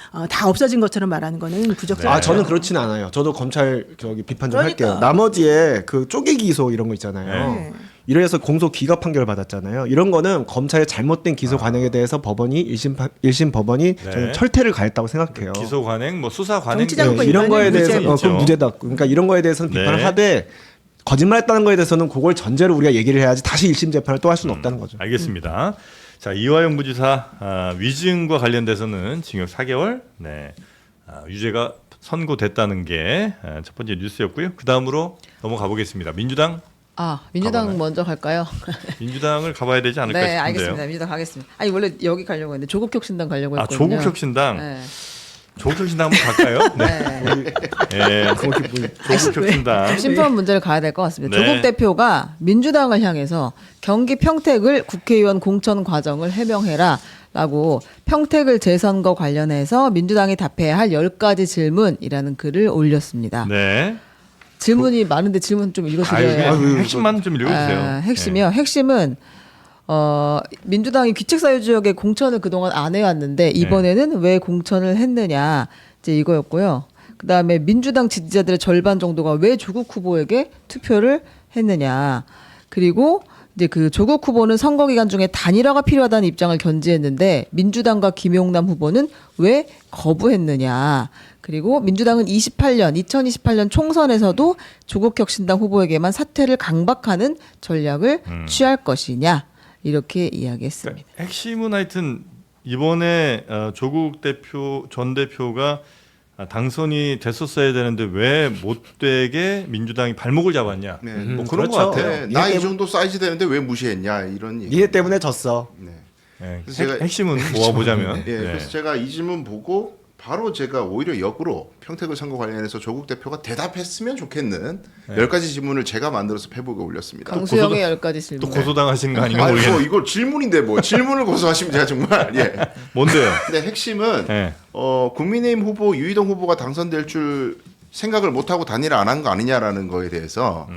없어진 것처럼 말하는 거는 부적절. 아 저는 그렇진 않아요. 저도 검찰 비판 좀 그러니까. 할게요. 나머지에 그 쪼개기 기소 이런 거 있잖아요. 네. 이래서 공소 기각 판결을 받았잖아요. 이런 거는 검찰의 잘못된 기소 관행에 대해서 법원이 1심 법원이 저는 철퇴를 가했다고 생각해요. 기소 관행, 뭐 수사 관행 정치자금 뭐 이런 거에 무죄 대해서 있죠. 그건 무죄다. 그러니까 이런 거에 대해서는 비판을 네. 하되 거짓말했다는 거에 대해서는 그걸 전제로 우리가 얘기를 해야지 다시 1심 재판을 또 할 수는 없다는 거죠. 알겠습니다. 자, 이화영 부지사 위증과 관련돼서는 징역 4개월, 유죄가 선고됐다는 게 첫 번째 뉴스였고요. 그 다음으로 넘어가 보겠습니다. 민주당 민주당 가봐요. 먼저 갈까요? 민주당을 가봐야 되지 않을까 네, 싶은데요. 알겠습니다. 민주당 가겠습니다. 아니 원래 여기 가려고 했는데 조국혁신당 가려고 아, 했거든요. 조국혁신당. 네. 조국혁신당 한번 갈까요? 네. 조국혁신당. 심플한 문제를 가야 될 것 같습니다. 네. 조국 대표가 민주당을 향해서 경기 평택을 국회의원 공천 과정을 해명해라라고 평택을 재선거 관련해서 민주당이 답해야 할 10가지 질문이라는 글을 올렸습니다. 네. 질문이 많은데 질문 좀 읽어드려요. 핵심만 좀 읽어주세요. 핵심이요. 핵심은 민주당이 귀책사유지역에 공천을 그동안 안 해왔는데 이번에는 왜 공천을 했느냐 이제 이거였고요. 그 다음에 민주당 지지자들의 절반 정도가 왜 조국 후보에게 투표를 했느냐. 그리고 이제 그 조국 후보는 선거 기간 중에 단일화가 필요하다는 입장을 견지했는데 민주당과 김용남 후보는 왜 거부했느냐. 그리고 민주당은 2028년 총선에서도 조국혁신당 후보에게만 사퇴를 강박하는 전략을 취할 것이냐. 이렇게 이야기했습니다. 그러니까 핵심은 하여튼 이번에 조국 전 대표가 당선이 됐었어야 되는데 왜 못 되게 민주당이 발목을 잡았냐. 네. 뭐 그런 그렇죠. 것 같아요. 네, 나 이 정도 사이즈 되는데 왜 무시했냐 이런 얘기. 니네 때문에 졌어. 네. 네. 그래서 제가- 핵심은 모아보자면. 예, 네. 그래서 제가 이 질문 보고 바로 제가 오히려 역으로 평택을 선거 관련해서 조국 대표가 대답했으면 좋겠는 10가지 질문을 제가 만들어서 페북에 올렸습니다. 강수영의 10가지 질문. 또 고소당하신 거 아닌가 아니 뭐 모르겠는데. 이거 질문인데 뭐 질문을 고소하시면 제가 정말 예. 뭔데요? 근데 핵심은 네. 국민의힘 후보 유희동 후보가 당선될 줄 생각을 못 하고 단일화 안 한 거 아니냐라는 거에 대해서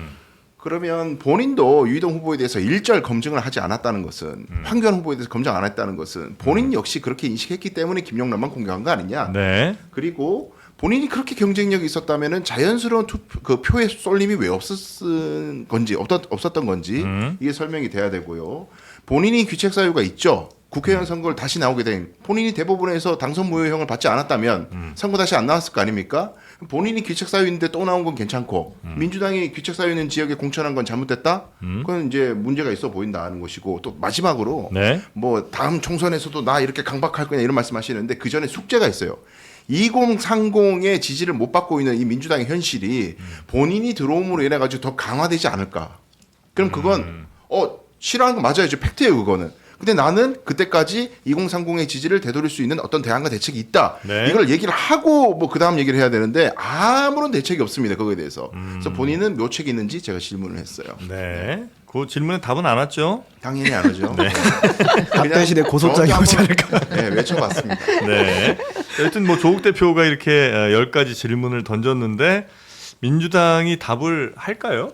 그러면 본인도 유희동 후보에 대해서 일절 검증을 하지 않았다는 것은 황교안 후보에 대해서 검증 안 했다는 것은 본인 역시 그렇게 인식했기 때문에 김영란만 공격한 거 아니냐. 네. 그리고 본인이 그렇게 경쟁력이 있었다면은 자연스러운 그 표의 쏠림이 왜 없었던 건지 이게 설명이 돼야 되고요. 본인이 귀책 사유가 있죠. 국회의원 선거를 다시 나오게 된 본인이 대법원에서 당선 무효형을 받지 않았다면 선거 다시 안 나왔을 거 아닙니까? 본인이 귀책사유인데 또 나온 건 괜찮고 민주당이 귀책사유 있는 지역에 공천한 건 잘못됐다? 그건 이제 문제가 있어 보인다는 것이고 또 마지막으로 네. 뭐 다음 총선에서도 나 이렇게 강박할 거냐 이런 말씀하시는데 그 전에 숙제가 있어요. 2030의 지지를 못 받고 있는 이 민주당의 현실이 본인이 들어옴으로 인해 가지고 더 강화되지 않을까? 그럼 그건 싫어하는 거 맞아요. 팩트예요, 그거는. 근데 나는 그때까지 2030의 지지를 되돌릴 수 있는 어떤 대안과 대책이 있다. 네. 이걸 얘기를 하고 뭐 그다음 얘기를 해야 되는데 아무런 대책이 없습니다. 그거에 대해서. 그래서 본인은 묘책이 있는지 제가 질문을 했어요. 네. 그 질문에 답은 안 왔죠? 당연히 안 하죠. 답 대신에 고소장이 오지 않을까. 네, 외쳐봤습니다. 네. 여튼 뭐 조국 대표가 이렇게 10가지 질문을 던졌는데 민주당이 답을 할까요?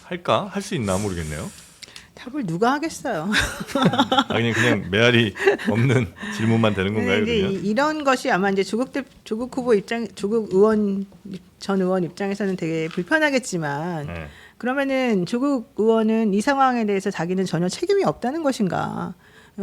할까? 할 수 있나 모르겠네요. 답을 누가 하겠어요. 그냥 메아리 없는 질문만 되는 건가요? 근데 이제 그러면? 이런 것이 아마 이제 조국 후보 입장, 조국 의원 전 의원 입장에서는 되게 불편하겠지만 네. 그러면은 조국 의원은 이 상황에 대해서 자기는 전혀 책임이 없다는 것인가?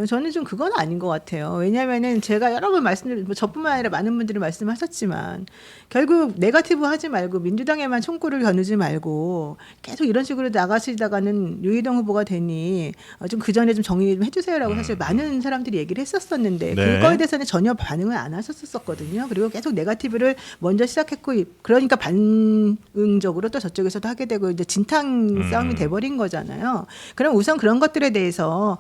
저는 좀 그건 아닌 것 같아요. 왜냐하면은 제가 여러 번 뭐 저뿐만 아니라 많은 분들이 말씀하셨지만 결국 네거티브 하지 말고 민주당에만 총구를 겨누지 말고 계속 이런 식으로 나가시다가는 유희동 후보가 되니 좀 그 전에 좀 정리 좀 해주세요라고 사실 많은 사람들이 얘기를 했었었는데 네. 그거에 대해서는 전혀 반응을 안 하셨었거든요. 그리고 계속 네거티브를 먼저 시작했고 그러니까 반응적으로 또 저쪽에서도 하게 되고 이제 진탕 싸움이 돼버린 거잖아요. 그럼 우선 그런 것들에 대해서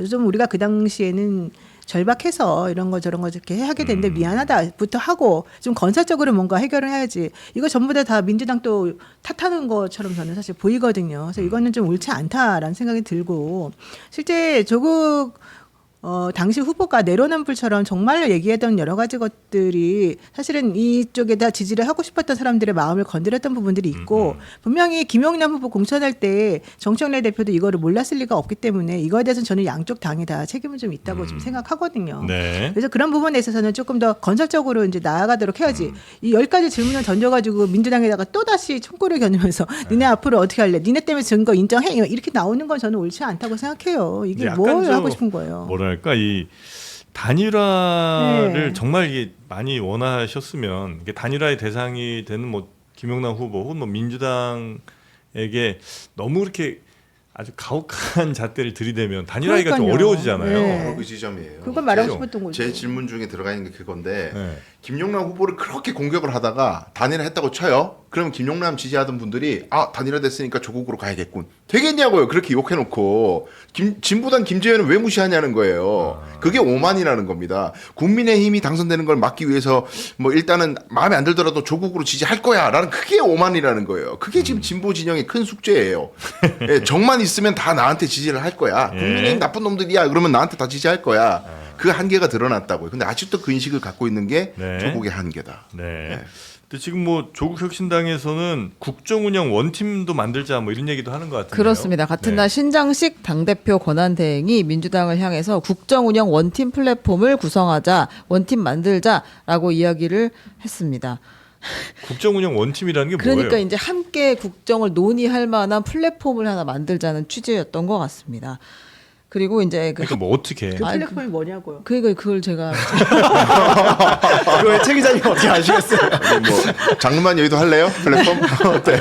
좀 우리가 그 당시에는 절박해서 이런 거 저런 거 이렇게 하게 되는데 미안하다부터 하고 좀 건설적으로 뭔가 해결을 해야지. 이거 전부 다 민주당 또 탓하는 것처럼 저는 사실 보이거든요. 그래서 이거는 좀 옳지 않다라는 생각이 들고 실제 조국 당시 후보가 내로남불처럼 정말로 얘기했던 여러 가지 것들이 사실은 이쪽에다 지지를 하고 싶었던 사람들의 마음을 건드렸던 부분들이 있고 분명히 김용남 후보 공천할 때 정청래 대표도 이거를 몰랐을 리가 없기 때문에 이거에 대해서는 저는 양쪽 당이 다 책임은 좀 있다고 좀 생각하거든요. 네. 그래서 그런 부분에 있어서는 조금 더 건설적으로 이제 나아가도록 해야지. 이 10가지 질문을 던져가지고 민주당에다가 또 다시 총구를 겨누면서 니네 앞으로 어떻게 할래? 니네 때문에 증거 인정해? 이렇게 나오는 건 저는 옳지 않다고 생각해요. 이게 약간 뭘 저 하고 싶은 거예요? 뭐랄까 이 단일화를 네. 정말 이게 많이 원하셨으면 이게 단일화의 대상이 되는 뭐 김용남 후보 혹은 뭐 민주당에게 너무 그렇게 아주 가혹한 잣대를 들이대면 단일화가 좀 그러니까요. 어려워지잖아요. 네. 바로 그 지점이에요. 그걸 말하고 그죠? 싶었던 거죠. 제 질문 중에 들어가 있는 게 그건데 네. 김용남 후보를 그렇게 공격을 하다가 단일화했다고 쳐요. 그러면 김용남 지지하던 분들이 단일화 됐으니까 조국으로 가야겠군. 되겠냐고요. 그렇게 욕해놓고 진보당 김재현은 왜 무시하냐는 거예요. 그게 오만이라는 겁니다. 국민의힘이 당선되는 걸 막기 위해서 뭐 일단은 마음에 안 들더라도 조국으로 지지할 거야라는 그게 오만이라는 거예요. 그게 지금 진보 진영의 큰 숙제예요. 예, 정만 있으면 다 나한테 지지를 할 거야. 예. 국민의힘 나쁜 놈들이야. 그러면 나한테 다 지지할 거야. 그 한계가 드러났다고요. 근데 아직도 그 인식을 갖고 있는 게 네. 조국의 한계다. 네. 근데 지금 뭐 조국 혁신당에서는 국정 운영 원팀도 만들자 뭐 이런 얘기도 하는 것 같은데요. 그렇습니다. 같은 네. 날 신장식 당대표 권한대행이 민주당을 향해서 국정운영 원팀 플랫폼을 구성하자, 원팀 만들자라고 이야기를 했습니다. 국정 운영 원팀이라는 게 그러니까 뭐예요? 이제 함께 국정을 논의할 만한 플랫폼을 하나 만들자는 취지였던 것 같습니다. 그리고 이제 그러니까 뭐 어떻게? 그 아니, 플랫폼이 뭐냐고요? 그걸 제가 그걸 최 기자님 어떻게 아시겠어요? 뭐 장르만 여의도 할래요? 플랫폼? 어때?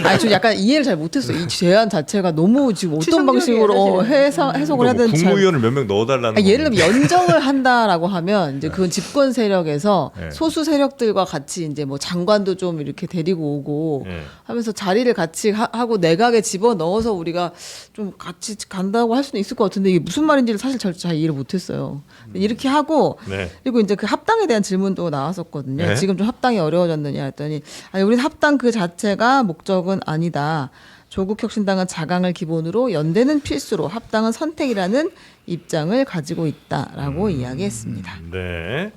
아니 좀 약간 이해를 잘 못했어요. 이 제안 자체가 너무 지금 어떤 추상적이에요, 방식으로 해석을 해야 그러니까 뭐 되는지 잘 국무위원을 몇 명 넣어달라는 아니, 예를 건데. 들면 연정을 한다라고 하면 이제 그건 집권 세력에서 네. 소수 세력들과 같이 이제 뭐 장관도 좀 이렇게 데리고 오고 네. 하면서 자리를 같이 하고 내각에 집어 넣어서 우리가 좀 같이 간다고 할 수는 있을 것 같은데 이게 무슨 말인지를 사실 잘 이해를 못했어요. 이렇게 하고 네. 그리고 이제 그 합당에 대한 질문도 나왔었거든요. 네. 지금 좀 합당이 어려워졌느냐 했더니 아니 우리는 합당 그 자체가 목적은 아니다. 조국 혁신당은 자강을 기본으로 연대는 필수로 합당은 선택이라는 입장을 가지고 있다라고 이야기했습니다. 네.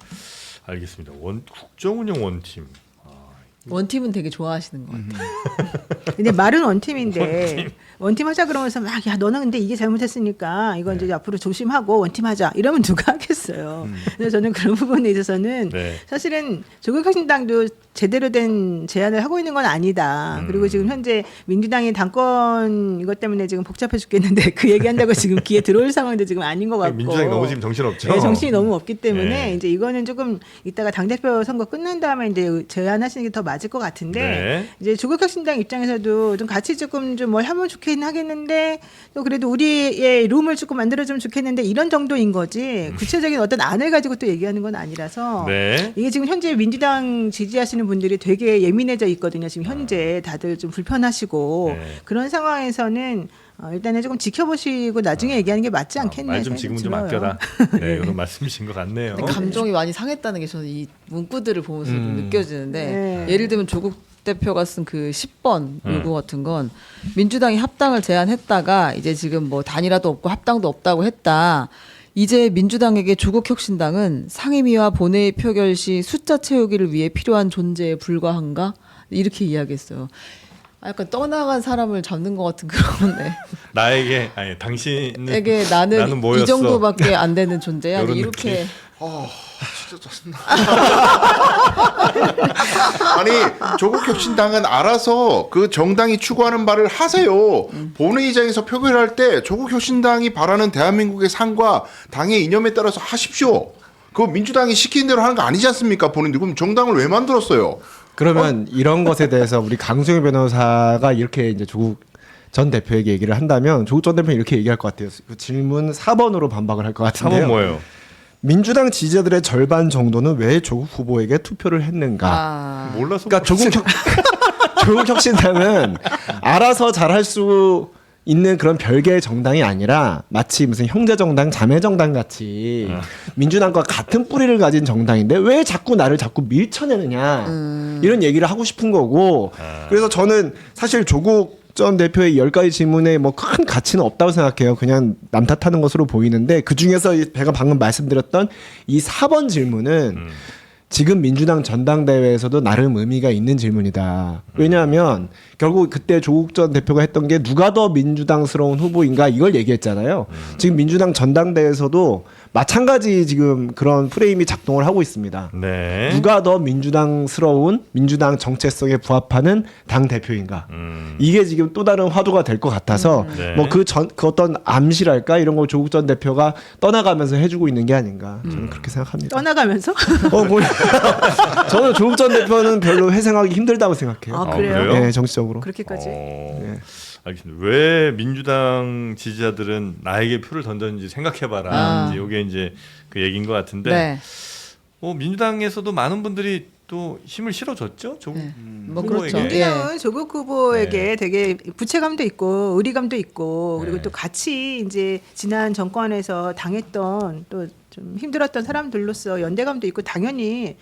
알겠습니다. 국정 운영 원팀. 원팀은 되게 좋아하시는 것 같아요. 근데 말은 원팀인데 원팀 하자 그러면서 막 야 너는 근데 이게 잘못했으니까 이건 이제 앞으로 조심하고 원팀 하자 이러면 누가 하겠어요. 그래서 저는 그런 부분에 있어서는 네. 사실은 조국혁신당도 제대로 된 제안을 하고 있는 건 아니다. 그리고 지금 현재 민주당이 당권 이것 때문에 지금 복잡해 죽겠는데 그 얘기한다고 지금 귀에 들어올 상황도 지금 아닌 것 같고. 민주당이 너무 지금 정신없죠. 네, 정신이 너무 없기 때문에 네. 이제 이거는 조금 이따가 당대표 선거 끝난 다음에 이제 제안하시는 게 더 맞을 것 같은데 네. 이제 조국혁신당 입장에서도 좀 같이 조금 좀 뭘 하면 좋긴 하겠는데 또 그래도 우리의 룸을 조금 만들어주면 좋겠는데 이런 정도인 거지 구체적인 어떤 안을 가지고 또 얘기하는 건 아니라서 네. 이게 지금 현재 민주당 지지하시는 분들이 되게 예민해져 있거든요. 지금 현재 다들 좀 불편하시고 네. 그런 상황에서는 일단은 조금 지켜보시고 나중에 얘기하는 게 맞지 않겠나 말 좀 생각이 지금 좀 들어요. 아껴라. 네, 그런 말씀이신 것 같네요. 근데 감정이 많이 상했다는 게 저는 이 문구들을 보면서 좀 느껴지는데 네. 예를 들면 조국 대표가 쓴 그 10번 요구 같은 건 민주당이 합당을 제안했다가 이제 지금 뭐 단일화도 없고 합당도 없다고 했다. 이제 민주당에게 조국혁신당은 상임위와 본회의 표결 시 숫자 채우기를 위해 필요한 존재에 불과한가? 이렇게 이야기했어요. 약간 떠나간 사람을 잡는 것 같은 그런데 나에게 아니 당신은 에게 나는 뭐였어? 이 정도밖에 안 되는 존재야. 이런 이렇게 진짜 짜증나. 아니 조국혁신당은 알아서 그 정당이 추구하는 바를 하세요. 본회의장에서 표결할 때 조국혁신당이 바라는 대한민국의 상과 당의 이념에 따라서 하십시오. 그거 민주당이 시키는 대로 하는 거 아니지 않습니까? 본인들 그럼 정당을 왜 만들었어요? 그러면 이런 것에 대해서 우리 강승일 변호사가 이렇게 이제 조국 전 대표에게 얘기를 한다면 조국 전 대표는 이렇게 얘기할 것 같아요. 그 질문 4번으로 반박을 할 것 같은데요. 4번 뭐예요? 민주당 지지자들의 절반 정도는 왜 조국 후보에게 투표를 했는가? 아, 몰라서 그러니까 조국혁신당은 알아서 잘할 수 있는 그런 별개의 정당이 아니라 마치 무슨 형제 정당, 자매 정당 같이 민주당과 같은 뿌리를 가진 정당인데 왜 자꾸 나를 자꾸 밀쳐내느냐 이런 얘기를 하고 싶은 거고 그래서 저는 사실 조국 전 대표의 10가지 질문에 뭐 큰 가치는 없다고 생각해요. 그냥 남 탓하는 것으로 보이는데 그 중에서 제가 방금 말씀드렸던 이 4번 질문은 지금 민주당 전당대회에서도 나름 의미가 있는 질문이다. 왜냐하면 결국 그때 조국 전 대표가 했던 게 누가 더 민주당스러운 후보인가 이걸 얘기했잖아요. 지금 민주당 전당대회에서도 마찬가지 지금 그런 프레임이 작동을 하고 있습니다. 네. 누가 더 민주당스러운 민주당 정체성에 부합하는 당 대표인가? 이게 지금 또 다른 화두가 될 것 같아서 네. 뭐 그 어떤 암시랄까 이런 걸 조국 전 대표가 떠나가면서 해주고 있는 게 아닌가 저는 그렇게 생각합니다. 떠나가면서 뭐, 저는 조국 전 대표는 별로 회생하기 힘들다고 생각해요. 아, 그래요? 네, 정치적으로. 그렇게까지. 네. 알겠습니다. 왜 민주당 지지자들은 나에게 표를 던졌는지 생각해봐라. 아. 이제 이게 그 얘기인 것 같은데, 네. 민주당에서도 많은 분들이 또 힘을 실어줬죠. 조국 네. 뭐 후보에게. 그렇죠. 민주당은 조국 후보에게 네. 되게 부채감도 있고 의리감도 있고 그리고 또 같이 이제 지난 정권에서 당했던 또 좀 힘들었던 사람들로서 연대감도 있고 당연히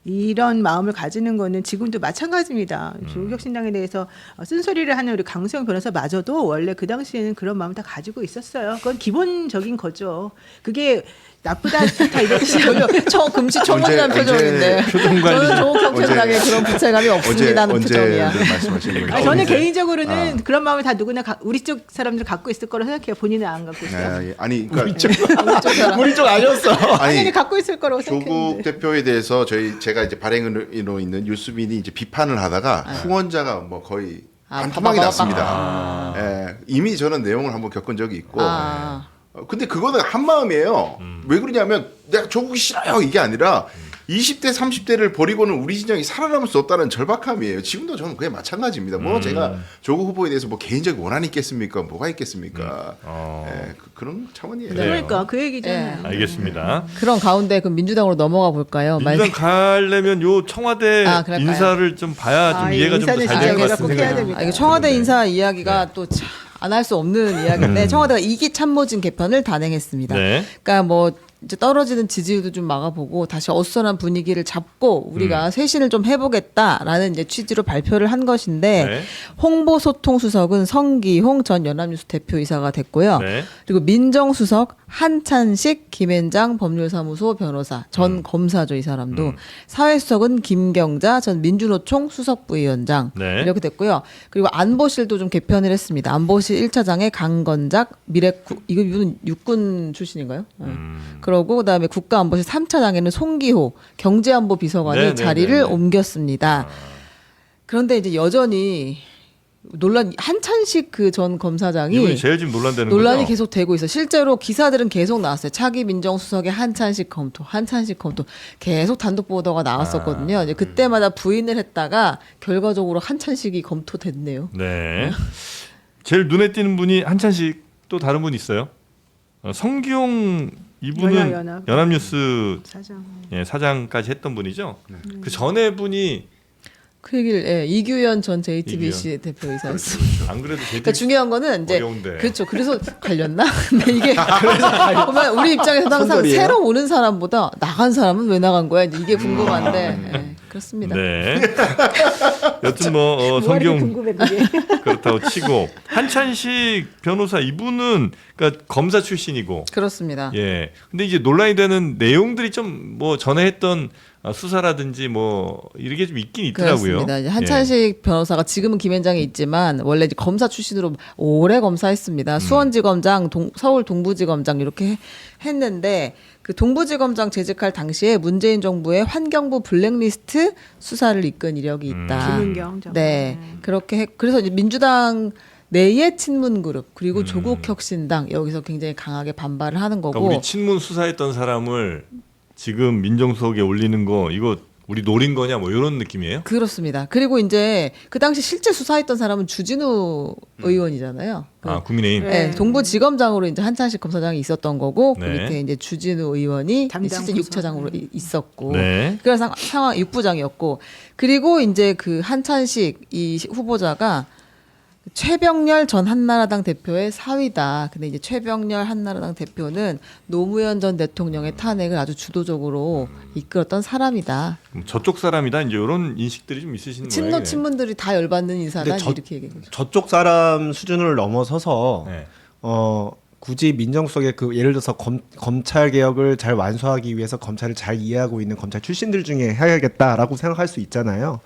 이런 마음을 가지는 거는 지금도 마찬가지입니다. 조국혁신당에 대해서 쓴소리를 하는 우리 강수영 변호사마저도 원래 그 당시에는 그런 마음 다 가지고 있었어요. 그건 기본적인 거죠. 그게 나쁘다 좋다 이렇게 전혀 금시초문한 언제- 표정인데 표정 관리 저는 조국혁신당에 그런 부채감이 없습니다는 표정이야. 말씀하시는 거예요? 저는 언제? 개인적으로는 그런 마음을 다 누구나 우리 쪽 사람들 갖고 있을 거라고 생각해요. 본인은 안 갖고 있어요. 네, 아니 그러니까 우리 쪽 사람. 우리 쪽 아니었어. 당연히 갖고 있을 거라고 조국 생각했는데. 대표에 대해서 제가 이제 발행인으로 있는 뉴스민이 이제 비판을 하다가 후원자가 뭐 거의 반토막이 났습니다. 예, 이미 저는 내용을 한번 겪은 적이 있고. 아. 근데 그거는 한 마음이에요. 왜 그러냐면 내가 조국이 싫어요 이게 아니라 20대 30대를 버리고는 우리 진영이 살아남을 수 없다는 절박함이에요. 지금도 저는 그게 마찬가지입니다. 뭐 제가 조국 후보에 대해서 뭐 개인적 원한이 있겠습니까? 뭐가 있겠습니까? 예, 그런 차원이에요. 그래요. 그러니까 그 얘기잖아요. 알겠습니다. 그런 가운데 그럼 민주당으로 넘어가 볼까요? 민주당 가려면 요 청와대 그럴까요? 인사를 좀 봐야 좀 이해가 좀 더 인사는 잘 진짜 될 것 우리가 같은 꼭 해야 생각이 됩니다. 이게 청와대 인사 이야기가 또 안 할 수 없는 이야기인데 청와대가 2기 참모진 개편을 단행했습니다. 네. 그러니까 뭐 이제 떨어지는 지지율도 좀 막아보고 다시 어수선한 분위기를 잡고 우리가 쇄신을 좀 해보겠다라는 이제 취지로 발표를 한 것인데 네. 홍보소통수석은 성기홍 전 연합뉴스 대표이사가 됐고요. 네. 그리고 민정수석 한찬식 김앤장 법률사무소 변호사 전 검사죠 이 사람도 사회수석은 김경자 전 민주노총 수석부위원장 네. 이렇게 됐고요. 그리고 안보실도 좀 개편을 했습니다. 안보실 1차장에 강건작 이분 육군 출신인가요? 그러고 그다음에 국가안보실 3차장에는 송기호 경제안보 비서관이 네, 네, 자리를 네, 네. 옮겼습니다. 그런데 이제 여전히 한찬식 그 전 검사장이 이분이 제일 지금 논란되는 논란이 거죠. 계속 되고 있어. 실제로 기사들은 계속 나왔어요. 차기 민정수석의 한찬식 검토 계속 단독 보도가 나왔었거든요. 이제 그때마다 부인을 했다가 결과적으로 한찬식이 검토됐네요. 네. 제일 눈에 띄는 분이 한찬식 또 다른 분 있어요. 성기용 이분은 연합. 연합뉴스 사장. 예, 사장까지 했던 분이죠. 그 전에 분이 그 얘기를 이규현 전 JTBC 대표이사였습니다. 안 그래도 그러니까 중요한 거는 이제 어려운데. 그렇죠. 그래서 갈렸나? 근데 이게 보면 우리 입장에서 항상 손절이에요? 새로 오는 사람보다 나간 사람은 왜 나간 거야? 이제 이게 궁금한데 예, 그렇습니다. 네. 여튼 뭐 뭐하니 성기용 궁금해 그게. 그렇다고 치고 한찬식 변호사 이분은 그러니까 검사 출신이고 그렇습니다. 예. 근데 이제 논란이 되는 내용들이 좀 뭐 전에 했던 수사라든지 뭐 이렇게 좀 있긴 있더라고요. 그렇습니다. 이제 한찬식 변호사가 지금은 김앤장에 있지만 원래 이제 검사 출신으로 오래 검사했습니다. 수원지검장, 서울 동부지검장 이렇게 했는데 그 동부지검장 재직할 당시에 문재인 정부의 환경부 블랙리스트 수사를 이끈 이력이 있다. 김은경 전. 네, 그렇게 그래서 이제 민주당 내의 친문 그룹 그리고 조국혁신당 여기서 굉장히 강하게 반발을 하는 거고. 그러니까 우리 친문 수사했던 사람을 지금 민정수석에 올리는 거 이거 우리 노린 거냐 뭐 이런 느낌이에요? 그렇습니다. 그리고 이제 그 당시 실제 수사했던 사람은 주진우 의원이잖아요. 아 국민의힘. 네, 동부지검장으로 이제 한찬식 검사장이 있었던 거고 그 네. 밑에 이제 주진우 의원이 담당 실제 부서. 6차장으로 있었고 네. 그런 상황 6부장이었고 그리고 이제 그 한찬식 이 후보자가 최병렬 전 한나라당 대표의 사위다. 근데 이제 최병렬 한나라당 대표는 노무현 전 대통령의 탄핵을 아주 주도적으로 이끌었던 사람이다. 저쪽 사람이다 이제 이런 인식들이 좀 있으신 친노 거예요. 친문들이 다 열받는 인사다 근데 이렇게 얘기한 거죠. 저쪽 사람 수준을 넘어서서 네. 굳이 민정수석의 그 예를 들어서 검찰 개혁을 잘 완수하기 위해서 검찰을 잘 이해하고 있는 검찰 출신들 중에 해야겠다라고 생각할 수 있잖아요.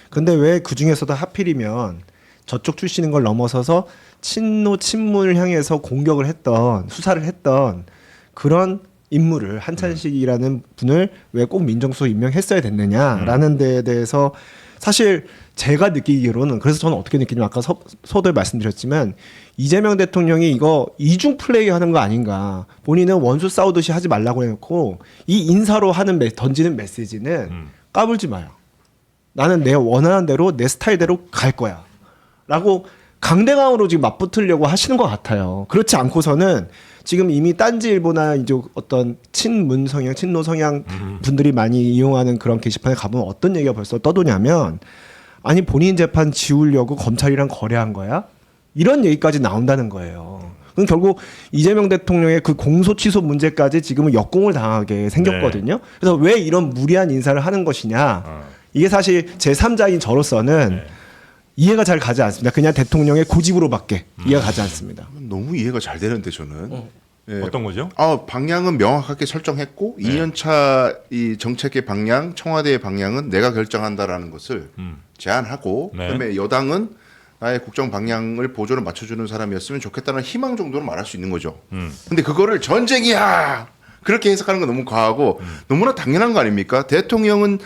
근데 왜 그 중에서도 하필이면 저쪽 출신인 걸 넘어서서 친노 친문을 향해서 공격을 했던 수사를 했던 그런 인물을 한찬식이라는 분을 왜 꼭 민정수석 임명했어야 됐느냐라는 데에 대해서 사실 제가 느끼기로는 그래서 저는 어떻게 느끼냐면 아까 서두에 말씀드렸지만 이재명 대통령이 이거 이중 플레이 하는 거 아닌가. 본인은 원수 싸우듯이 하지 말라고 해놓고 이 인사로 하는 던지는 메시지는 까불지 마요. 나는 내 원하는 대로 내 스타일대로 갈 거야. 라고 강대강으로 지금 맞붙으려고 하시는 것 같아요. 그렇지 않고서는 지금 이미 딴지일보나 이제 어떤 친문 성향, 친노 성향 분들이 많이 이용하는 그런 게시판에 가보면 어떤 얘기가 벌써 떠도냐면 아니 본인 재판 지우려고 검찰이랑 거래한 거야? 이런 얘기까지 나온다는 거예요. 그럼 결국 이재명 대통령의 그 공소 취소 문제까지 지금은 역공을 당하게 생겼거든요. 그래서 왜 이런 무리한 인사를 하는 것이냐? 이게 사실 제3자인 저로서는 네. 이해가 잘 가지 않습니다. 그냥 대통령의 고집으로밖에 이해가 가지 않습니다. 너무 이해가 잘 되는데 저는. 예. 어떤 거죠? 방향은 명확하게 설정했고 2년차 이 정책의 방향, 청와대의 방향은 내가 결정한다라는 것을 제안하고 네. 그다음에 여당은 나의 국정 방향을 보조를 맞춰주는 사람이었으면 좋겠다는 희망 정도는 말할 수 있는 거죠. 근데 그거를 전쟁이야 그렇게 해석하는 건 너무 과하고 너무나 당연한 거 아닙니까? 대통령은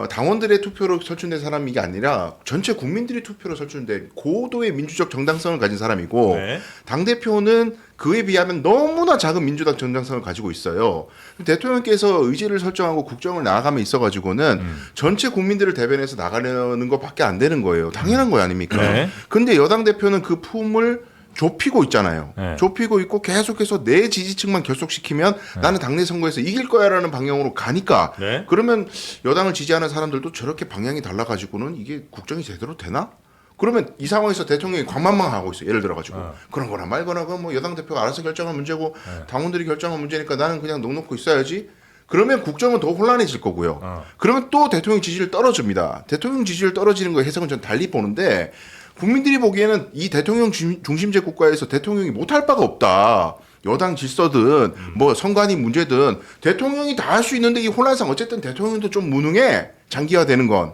당원들의 투표로 선출된 사람이 게 아니라 전체 국민들이 투표로 선출된 고도의 민주적 정당성을 가진 사람이고 네. 당대표는 그에 비하면 너무나 작은 민주적 정당성을 가지고 있어요. 대통령께서 의지를 설정하고 국정을 나아가면 있어가지고는 전체 국민들을 대변해서 나가려는 것밖에 안 되는 거예요. 당연한 거 아닙니까? 네. 근데 여당 대표는 그 품을 좁히고 있잖아요. 네. 좁히고 있고 계속해서 내 지지층만 결속시키면 나는 당내 선거에서 이길 거야라는 방향으로 가니까 네. 그러면 여당을 지지하는 사람들도 저렇게 방향이 달라가지고는 이게 국정이 제대로 되나? 그러면 이 상황에서 대통령이 광만망하고 있어요. 예를 들어가지고 그런 거나 말거나 그 뭐 여당 대표가 알아서 결정한 문제고 당원들이 결정한 문제니까 나는 그냥 넉넉히 있어야지. 그러면 국정은 더 혼란해질 거고요. 그러면 또 대통령 지지율 떨어집니다. 대통령 지지율 떨어지는 거 해석은 전 달리 보는데 국민들이 보기에는 이 대통령 중심제 국가에서 대통령이 못할 바가 없다. 여당 질서든 뭐 선관위 문제든 대통령이 다 할 수 있는데 이 혼란상 어쨌든 대통령도 좀 무능해 장기화되는 건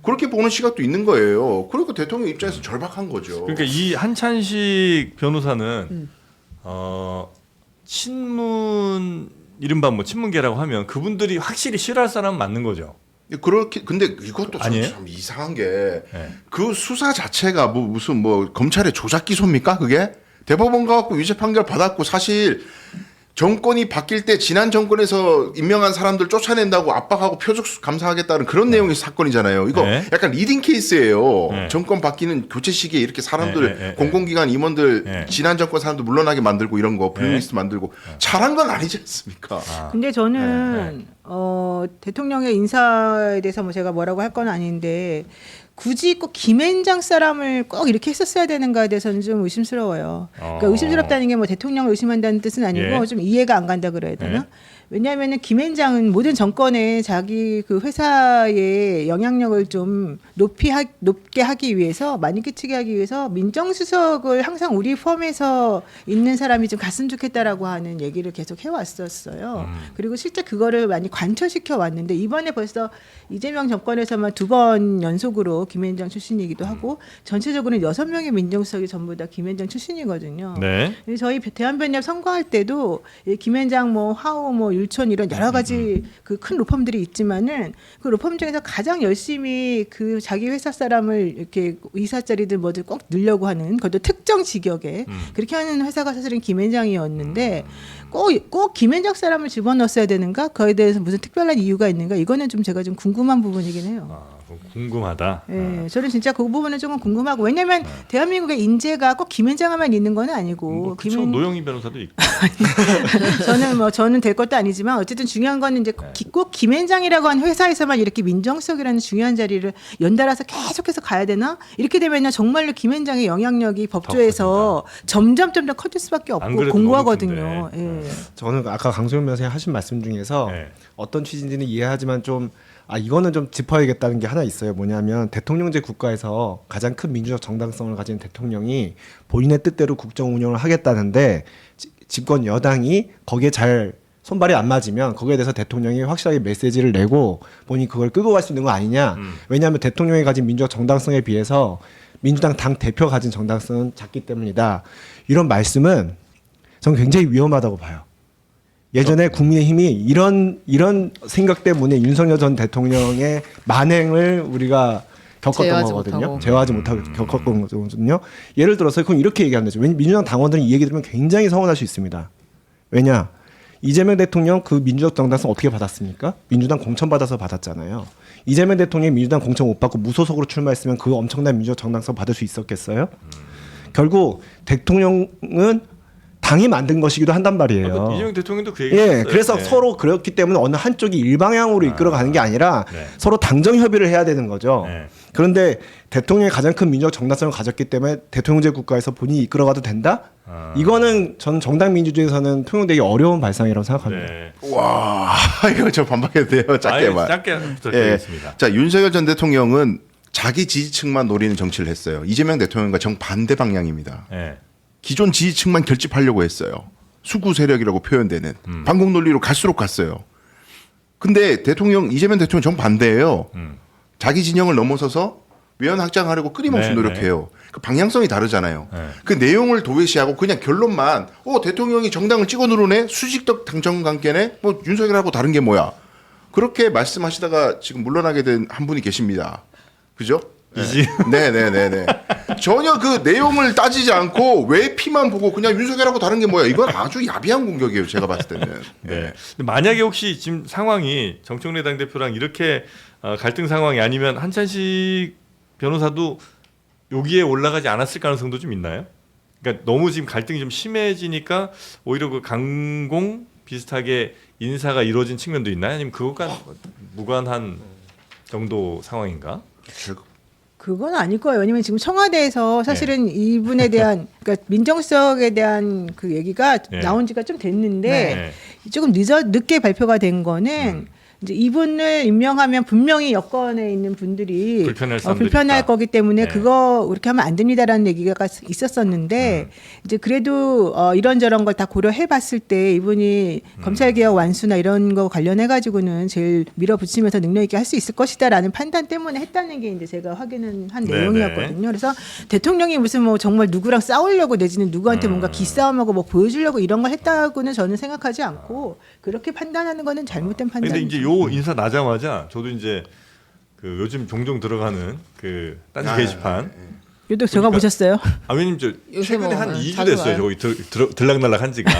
그렇게 보는 시각도 있는 거예요. 그리고 대통령 입장에서 절박한 거죠. 그러니까 이 한찬식 변호사는 친문 이른바 뭐 친문계라고 하면 그분들이 확실히 싫어할 사람은 맞는 거죠. 그렇게 근데 이것도 아니에요? 참 이상한 게 네. 그 수사 자체가 뭐 무슨 뭐 검찰의 조작 기소입니까 그게? 대법원 가갖고 유죄 판결 받았고 사실 정권이 바뀔 때 지난 정권에서 임명한 사람들 쫓아낸다고 압박하고 표적 감사하겠다는 그런 내용의 사건이잖아요. 이거 네. 약간 리딩 케이스예요. 네. 정권 바뀌는 교체 시기에 이렇게 사람들 네. 공공기관 임원들 네. 지난 정권 사람들 물러나게 만들고 이런 거 블랙리스트 만들고 잘한 건 아니지 않습니까? 근데 저는 대통령의 인사에 대해서 뭐 제가 뭐라고 할 건 아닌데 굳이 꼭 김앤장 사람을 꼭 이렇게 했었어야 되는가에 대해서는 좀 의심스러워요. 그러니까 의심스럽다는 게 뭐 대통령을 의심한다는 뜻은 아니고 예. 좀 이해가 안 간다 그래야 되나? 예. 왜냐하면은 김앤장은 모든 정권에 자기 그 회사의 영향력을 좀 높게 하기 위해서 많이 끼치게 하기 위해서 민정수석을 항상 우리 펌에서 있는 사람이 좀 갔으면 좋겠다라고 하는 얘기를 계속 해왔었어요. 그리고 실제 그거를 많이 관철시켜 왔는데 이번에 벌써 이재명 정권에서만 2번 연속으로 김앤장 출신이기도 하고 전체적으로는 6명의 민정수석이 전부 다 김앤장 출신이거든요. 네. 저희 대한변협 선거할 때도 이 김앤장 뭐 화우 뭐 율촌 이런 여러 가지 그 큰 로펌들이 있지만은 그 로펌 중에서 가장 열심히 그 자기 회사 사람을 이렇게 이사 자리들 뭐들 꼭 늘려고 하는 그것도 특정 직역에 그렇게 하는 회사가 사실은 김앤장이었는데 꼭 김앤장 사람을 집어넣었어야 되는가? 그거에 대해서 무슨 특별한 이유가 있는가? 이거는 좀 제가 좀 궁금한 부분이긴 해요. 궁금하다. 예, 저는 진짜 그 부분은 조금 궁금하고 왜냐하면 대한민국의 인재가 꼭 김앤장만 있는 건 아니고 뭐 그쵸, 노영희 변호사도 있고. 저는 될 것도 아니지만 어쨌든 중요한 거는 이제 꼭 김앤장이라고 하는 회사에서만 이렇게 민정수석이라는 중요한 자리를 연달아서 계속해서 가야 되나? 이렇게 되면 정말로 김앤장의 영향력이 법조에서 점점 커질 수밖에 안 없고 그래도 공고하거든요. 너무 큰데. 예. 저는 아까 강소연 변호사님 하신 말씀 중에서 네. 어떤 취지인지는 이해하지만 좀 이거는 좀 짚어야겠다는 게 하나 있어요. 뭐냐면 대통령제 국가에서 가장 큰 민주적 정당성을 가진 대통령이 본인의 뜻대로 국정 운영을 하겠다는데 집권 여당이 거기에 잘 손발이 안 맞으면 거기에 대해서 대통령이 확실하게 메시지를 내고 본인이 그걸 끌고 갈 수 있는 거 아니냐. 왜냐하면 대통령이 가진 민주적 정당성에 비해서 민주당 당 대표 가진 정당성은 작기 때문이다. 이런 말씀은 저는 굉장히 위험하다고 봐요. 예전에 국민의힘이 이런 생각 때문에 윤석열 전 대통령의 만행을 우리가 겪었던 제어하지 거거든요. 못하고. 제어하지 못하고 겪었던 거거든요. 예를 들어서 그럼 이렇게 얘기하는 거죠. 민주당 당원들은 이 얘기 들으면 굉장히 서운할 수 있습니다. 왜냐? 이재명 대통령 그 민주적 정당성 어떻게 받았습니까? 민주당 공천 받아서 받았잖아요. 이재명 대통령이 민주당 공천 못 받고 무소속으로 출마했으면 그 엄청난 민주적 정당성 받을 수 있었겠어요? 결국 대통령은 당이 만든 것이기도 한단 말이에요. 이재명 대통령도 그 얘기했어요. 예, 그래서 네. 서로 그렇기 때문에 어느 한쪽이 일방향으로 이끌어가는 게 아니라 네. 서로 당정 협의를 해야 되는 거죠. 네. 그런데 대통령이 가장 큰 민주적 정당성을 가졌기 때문에 대통령제 국가에서 본인이 이끌어가도 된다? 이거는 전 정당 민주주의에서는 통용되기 어려운 발상이라고 생각합니다. 네. 와 이거 저 반박해도 돼요 짧게만. 짧게 부탁드리겠습니다. 자 윤석열 전 대통령은 자기 지지층만 노리는 정치를 했어요. 이재명 대통령과 정반대 방향입니다. 네. 기존 지지층만 결집하려고 했어요. 수구 세력이라고 표현되는 반공 논리로 갈수록 갔어요. 근데 이재명 대통령 정반대예요. 자기 진영을 넘어서서 외연 확장하려고 끊임없이 네, 노력해요. 그 방향성이 다르잖아요. 네. 그 내용을 도외시하고 그냥 결론만 대통령이 정당을 찍어 누르네 수직적 당정 관계네 뭐 윤석열하고 다른 게 뭐야 그렇게 말씀하시다가 지금 물러나게 된 한 분이 계십니다. 그죠? 네네네네. 전혀 그 내용을 따지지 않고 왜 피만 보고 그냥 윤석열하고 다른 게 뭐야 이건 아주 야비한 공격이에요. 제가 봤을 때는. 네. 근데 만약에 혹시 지금 상황이 정청래 당대표랑 이렇게 갈등 상황이 아니면 한찬식 변호사도 여기에 올라가지 않았을 가능성도 좀 있나요? 그러니까 너무 지금 갈등이 좀 심해지니까 오히려 그 강공 비슷하게 인사가 이루어진 측면도 있나요? 아니면 그것과 무관한 정도 상황인가? 그건 아닐 거예요. 왜냐면 지금 청와대에서 사실은 이분에 대한 그러니까 민정수석에 대한 그 얘기가 나온 지가 좀 됐는데 네. 조금 늦게 발표가 된 거는 이제 이분을 임명하면 분명히 여권에 있는 분들이 불편할 사람들이 불편할 있다. 거기 때문에 네. 그거 그렇게 하면 안 됩니다라는 얘기가 있었었는데 이제 그래도 이런저런 걸 다 고려해봤을 때 이분이 검찰개혁 완수나 이런 거 관련해 가지고는 제일 밀어붙이면서 능력 있게 할 수 있을 것이다라는 판단 때문에 했다는 게 이제 제가 확인은 한 네네. 내용이었거든요. 그래서 대통령이 무슨 뭐 정말 누구랑 싸우려고 내지는 누구한테 뭔가 기싸움하고 뭐 보여주려고 이런 걸 했다고는 저는 생각하지 않고 그렇게 판단하는 거는 잘못된 근데 판단이죠. 이제 요 인사 나자마자 저도 이제 그 요즘 종종 들어가는 그 딴지 게시판. 유독 제가 보셨어요? 왜냐면 저 요새 최근에 뭐, 한 2주 자주 됐어요. 와요. 저기 들락날락 한 지가.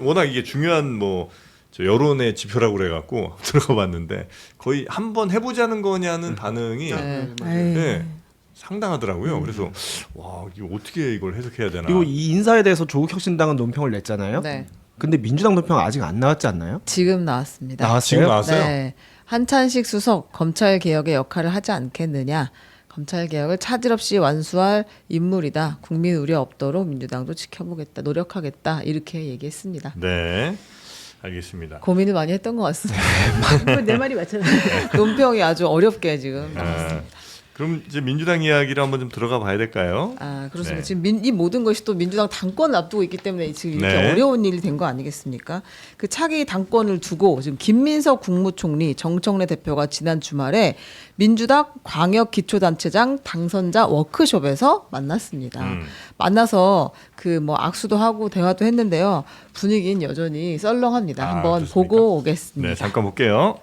워낙 이게 중요한 뭐 저 여론의 지표라고 그래갖고 들어가 봤는데 거의 한번 해보자는 거냐는 반응이 네. 네, 상당하더라고요. 그래서 와 이거 어떻게 이걸 해석해야 되나. 그리고 이 인사에 대해서 조국혁신당은 논평을 냈잖아요. 네. 근데 민주당 논평 아직 안 나왔지 않나요? 지금 나왔습니다. 나왔어요? 지금 나왔어요? 네. 한찬식 수석 검찰 개혁의 역할을 하지 않겠느냐. 검찰 개혁을 차질 없이 완수할 인물이다. 국민 우려 없도록 민주당도 지켜보겠다, 노력하겠다 이렇게 얘기했습니다. 네, 알겠습니다. 고민을 많이 했던 것 같습니다. 내 말이 맞잖아요. 논평이 아주 어렵게 지금. 그럼 이제 민주당 이야기를 한번 좀 들어가 봐야 될까요? 아 그렇습니다. 네. 지금 이 모든 것이 또 민주당 당권을 앞두고 있기 때문에 지금 이렇게 네. 어려운 일이 된 거 아니겠습니까? 그 차기 당권을 두고 지금 김민석 국무총리, 정청래 대표가 지난 주말에 민주당 광역기초단체장 당선자 워크숍에서 만났습니다. 만나서 그 뭐 악수도 하고 대화도 했는데요. 분위기는 여전히 썰렁합니다. 한번 좋습니까? 보고 오겠습니다. 네, 잠깐 볼게요.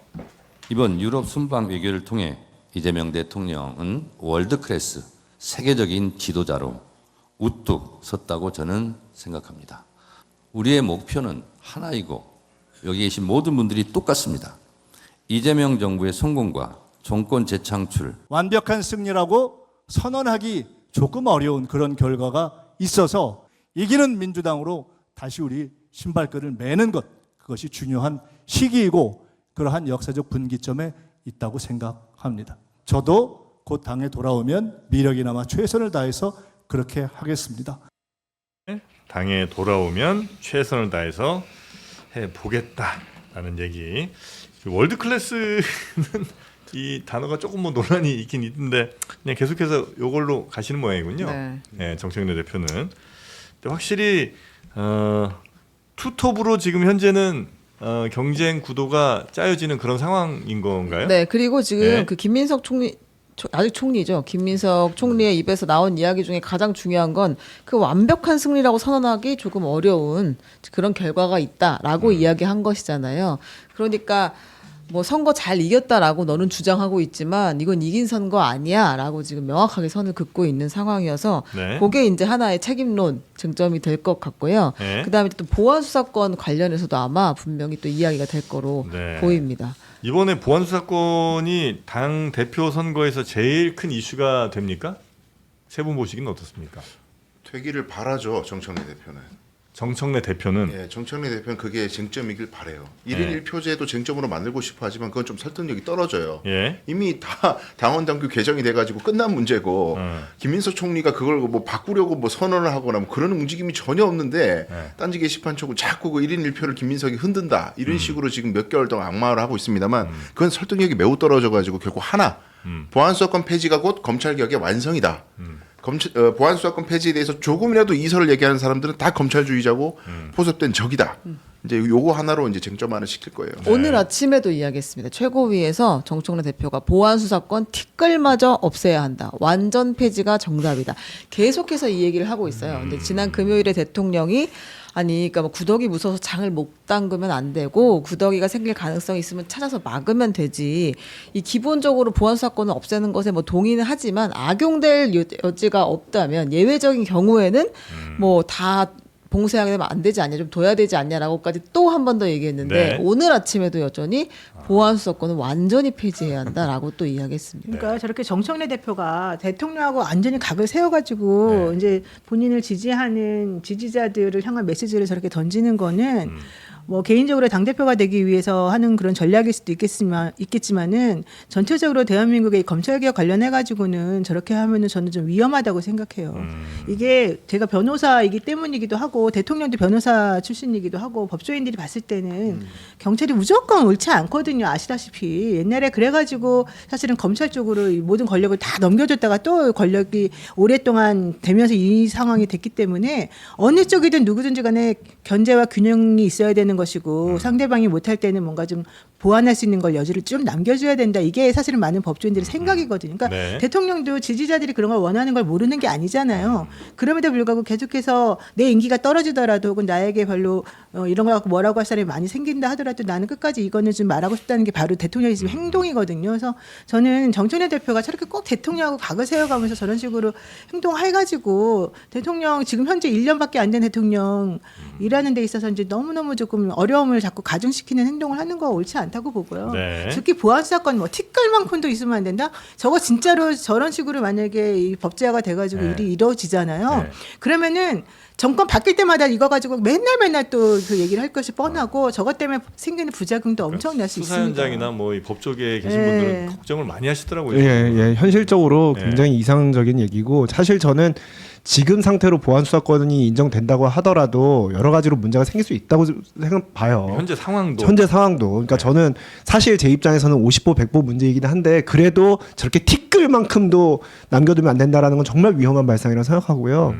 이번 유럽 순방 외교를 통해 이재명 대통령은 월드클래스 세계적인 지도자로 우뚝 섰다고 저는 생각합니다. 우리의 목표는 하나이고 여기 계신 모든 분들이 똑같습니다. 이재명 정부의 성공과 정권 재창출, 완벽한 승리라고 선언하기 조금 어려운 그런 결과가 있어서 이기는 민주당으로 다시 우리 신발끈을 매는 것, 그것이 중요한 시기이고 그러한 역사적 분기점에 있다고 생각합니다. 저도 곧 당에 돌아오면 미력이나마 최선을 다해서 그렇게 하겠습니다. 당에 돌아오면 최선을 다해서 해보겠다라는 얘기. 월드 클래스는 이 단어가 조금 뭐 논란이 있긴 있는데 그냥 계속해서 이걸로 가시는 모양이군요. 네. 네, 정청래 대표는. 근데 확실히 투톱으로 지금 현재는 경쟁 구도가 짜여지는 그런 상황인 건가요? 네, 그리고 지금 네. 그 김민석 총리 아직 총리죠. 김민석 총리의 입에서 나온 이야기 중에 가장 중요한 건 그 완벽한 승리라고 선언하기 조금 어려운 그런 결과가 있다라고 이야기한 것이잖아요. 그러니까 뭐 선거 잘 이겼다라고 너는 주장하고 있지만 이건 이긴 선거 아니야라고 지금 명확하게 선을 긋고 있는 상황이어서 네. 그게 이제 하나의 책임론 쟁점이 될 것 같고요. 네. 그다음에 또 보안 수사권 관련해서도 아마 분명히 또 이야기가 될 거로 네. 보입니다. 이번에 보안수 사건이 당 대표 선거에서 제일 큰 이슈가 됩니까? 세 분 보시기는 어떻습니까? 되기를 바라죠, 정청래 대표는. 정청래 대표는 예, 정청래 대표는 그게 쟁점이길 바래요. 네. 1인 1표제도 쟁점으로 만들고 싶어 하지만 그건 좀 설득력이 떨어져요. 예. 이미 다 당원 당규 개정이 돼가지고 끝난 문제고 김민석 총리가 그걸 뭐 바꾸려고 뭐 선언을 하거나 뭐 그런 움직임이 전혀 없는데 네. 딴지 게시판 쪽은 자꾸 그 1인 1표를 김민석이 흔든다 이런 식으로 지금 몇 개월 동안 악마를 하고 있습니다만 그건 설득력이 매우 떨어져가지고 결국 하나 보안수사권 폐지가 곧 검찰개혁의 완성이다. 보안수사권 폐지에 대해서 조금이라도 이설을 얘기하는 사람들은 다 검찰주의자고 포섭된 적이다. 이제 요거 하나로 이제 쟁점화를 시킬 거예요. 오늘 아침에도 이야기했습니다. 최고위에서 정청래 대표가 보안 수사권 티끌마저 없애야 한다. 완전 폐지가 정답이다. 계속해서 이 얘기를 하고 있어요. 근데 지난 금요일에 대통령이 그러니까 뭐 구더기 무서워서 장을 못 담그면 안 되고 구더기가 생길 가능성이 있으면 찾아서 막으면 되지. 이 기본적으로 보안 수사권을 없애는 것에 뭐 동의는 하지만 악용될 여지가 없다면 예외적인 경우에는 뭐 다 봉쇄하게 되면 안 되지 않냐, 좀 둬야 되지 않냐라고까지 또 한 번 더 얘기했는데 네. 오늘 아침에도 여전히 보안 수사권은 완전히 폐지해야 한다라고 또 이야기했습니다. 그러니까 저렇게 정청래 대표가 대통령하고 완전히 각을 세워가지고 이제 본인을 지지하는 지지자들을 향한 메시지를 저렇게 던지는 거는 뭐 개인적으로 당 대표가 되기 위해서 하는 그런 전략일 수도 있겠지만은 전체적으로 대한민국의 검찰개혁 관련해 가지고는 저렇게 하면은 저는 좀 위험하다고 생각해요. 이게 제가 변호사이기 때문이기도 하고 대통령도 변호사 출신이기도 하고 법조인들이 봤을 때는 경찰이 무조건 옳지 않거든요. 아시다시피 옛날에 그래가지고 사실은 검찰 쪽으로 이 모든 권력을 다 넘겨줬다가 또 권력이 오랫동안 되면서 이 상황이 됐기 때문에 어느 쪽이든 누구든지 간에 견제와 균형이 있어야 되는 것이고 상대방이 못할 때는 뭔가 좀 보완할 수 있는 걸 여지를 좀 남겨줘야 된다. 이게 사실은 많은 법조인들의 생각이거든요. 그러니까 네. 대통령도 지지자들이 그런 걸 원하는 걸 모르는 게 아니잖아요. 그럼에도 불구하고 계속해서 내 인기가 떨어지더라도 혹은 나에게 별로 이런 거 갖고 뭐라고 할 사람이 많이 생긴다 하더라도 나는 끝까지 이거는 좀 말하고 싶다는 게 바로 대통령의 지금 행동이거든요. 그래서 저는 정청래 대표가 저렇게 꼭 대통령하고 각을 세워가면서 저런 식으로 행동해가지고 대통령 지금 현재 1년밖에 안 된 대통령 일하는 데 있어서 이제 너무너무 조금 어려움을 자꾸 가중시키는 행동을 하는 거 옳지 않다고 보고요. 네. 특히 보안 사건 뭐 티끌만큼도 있으면 안 된다. 저거 진짜로 저런 식으로 만약에 이 법제화가 돼가지고 네. 일이 이루어지잖아요. 네. 그러면은 정권 바뀔 때마다 이거 가지고 맨날 또 그 얘기를 할 것이 뻔하고 저것 때문에 생기는 부작용도 엄청날 수 수사 있습니다. 현장이나 뭐 이 법조계에 계신 네. 분들은 걱정을 많이 하시더라고요. 예, 현실적으로 네. 굉장히 이상적인 얘기고 사실 저는 지금 상태로 보안 수사권이 인정된다고 하더라도 여러 가지로 문제가 생길 수 있다고 봐요. 현재 상황도 현재 상황도. 그러니까 네. 저는 사실 제 입장에서는 50보 100보 문제이긴 한데 그래도 저렇게 티끌만큼도 남겨두면 안 된다라는 건 정말 위험한 발상이라고 생각하고요.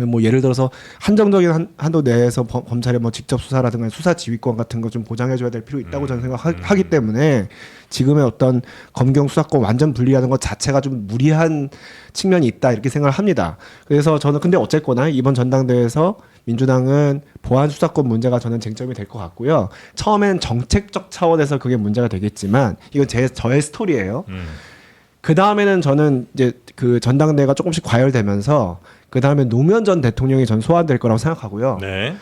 뭐 예를 들어서 한정적인 한도 내에서 검찰의 뭐 직접 수사라든가 수사 지휘권 같은 거 좀 보장해줘야 될 필요 있다고 저는 생각하기 때문에 지금의 어떤 검경 수사권 완전 분리하는 것 자체가 좀 무리한 측면이 있다 이렇게 생각을 합니다. 그래서 저는 근데 어쨌거나 이번 전당대회에서 민주당은 보안 수사권 문제가 저는 쟁점이 될 것 같고요. 처음엔 정책적 차원에서 그게 문제가 되겠지만 이건 저의 스토리예요. 그 다음에는 저는 이제 그 전당대회가 조금씩 과열되면서 그 다음에 노무현 전 대통령이 전 소환될 거라고 생각하고요. 네.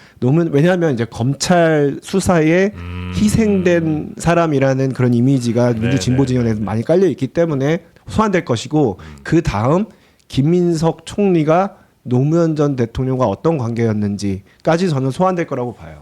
왜냐하면 이제 검찰 수사에 희생된 사람이라는 그런 이미지가 민주 진보 진영에서 많이 깔려 있기 때문에 소환될 것이고 그 다음 김민석 총리가 노무현 전 대통령과 어떤 관계였는지까지 저는 소환될 거라고 봐요.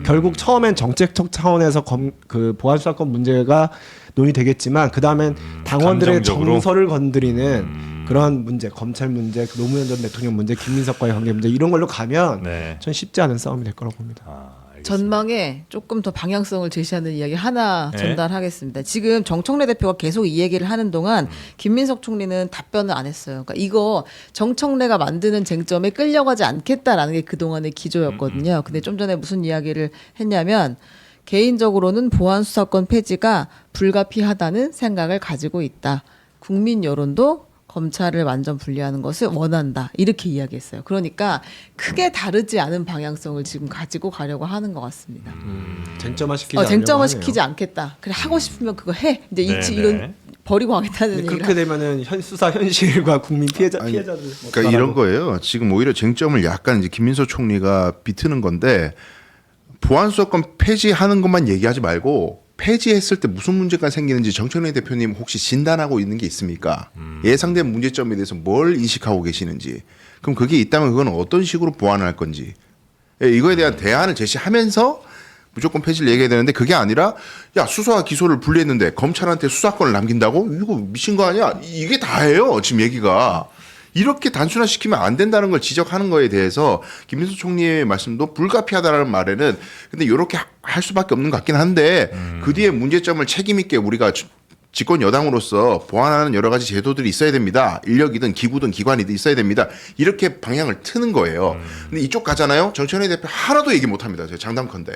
결국 처음엔 정책적 차원에서 그 보안 수사권 문제가 논의되겠지만 그 다음엔 당원들의 감정적으로? 정서를 건드리는 그런 문제, 검찰 문제, 노무현 전 대통령 문제, 김민석과의 관계 문제 이런 걸로 가면 네. 전 쉽지 않은 싸움이 될 거라고 봅니다. 알겠습니다. 전망에 조금 더 방향성을 제시하는 이야기 하나 네. 전달하겠습니다. 지금 정청래 대표가 계속 이 얘기를 하는 동안 김민석 총리는 답변을 안 했어요. 그러니까 이거 정청래가 만드는 쟁점에 끌려가지 않겠다라는 게 그동안의 기조였거든요. 근데 좀 전에 무슨 이야기를 했냐면 개인적으로는 보안 수사권 폐지가 불가피하다는 생각을 가지고 있다. 국민 여론도 검찰을 완전 분리하는 것을 원한다. 이렇게 이야기했어요. 그러니까 크게 다르지 않은 방향성을 지금 가지고 가려고 하는 것 같습니다. 쟁점화 시키지 쟁점화 시키지 않겠다. 그래 하고 싶으면 그거 해. 이제 네, 이런 네. 버리고 가겠다는 얘기를. 그렇게 되면은 수사 현실과 국민 피해자들 그러니까 이런 거예요. 지금 오히려 쟁점을 약간 이제 김민석 총리가 비트는 건데 보안 수사권 폐지하는 것만 얘기하지 말고 폐지했을 때 무슨 문제가 생기는지 정청래 대표님 혹시 진단하고 있는 게 있습니까? 예상된 문제점에 대해서 뭘 인식하고 계시는지. 그럼 그게 있다면 그건 어떤 식으로 보완할 건지. 이거에 대한 대안을 제시하면서 무조건 폐지를 얘기해야 되는데 그게 아니라 야 수사와 기소를 분리했는데 검찰한테 수사권을 남긴다고? 이거 미친 거 아니야? 이게 다예요. 지금 얘기가. 이렇게 단순화시키면 안 된다는 걸 지적하는 거에 대해서 김민수 총리의 말씀도 불가피하다라는 말에는 근데 이렇게 할 수밖에 없는 것 같긴 한데 그 뒤에 문제점을 책임 있게 우리가 집권 여당으로서 보완하는 여러 가지 제도들이 있어야 됩니다. 인력이든 기구든 기관이든 있어야 됩니다. 이렇게 방향을 트는 거예요. 근데 이쪽 가잖아요. 정청래 대표 하나도 얘기 못 합니다. 제가 장담컨대.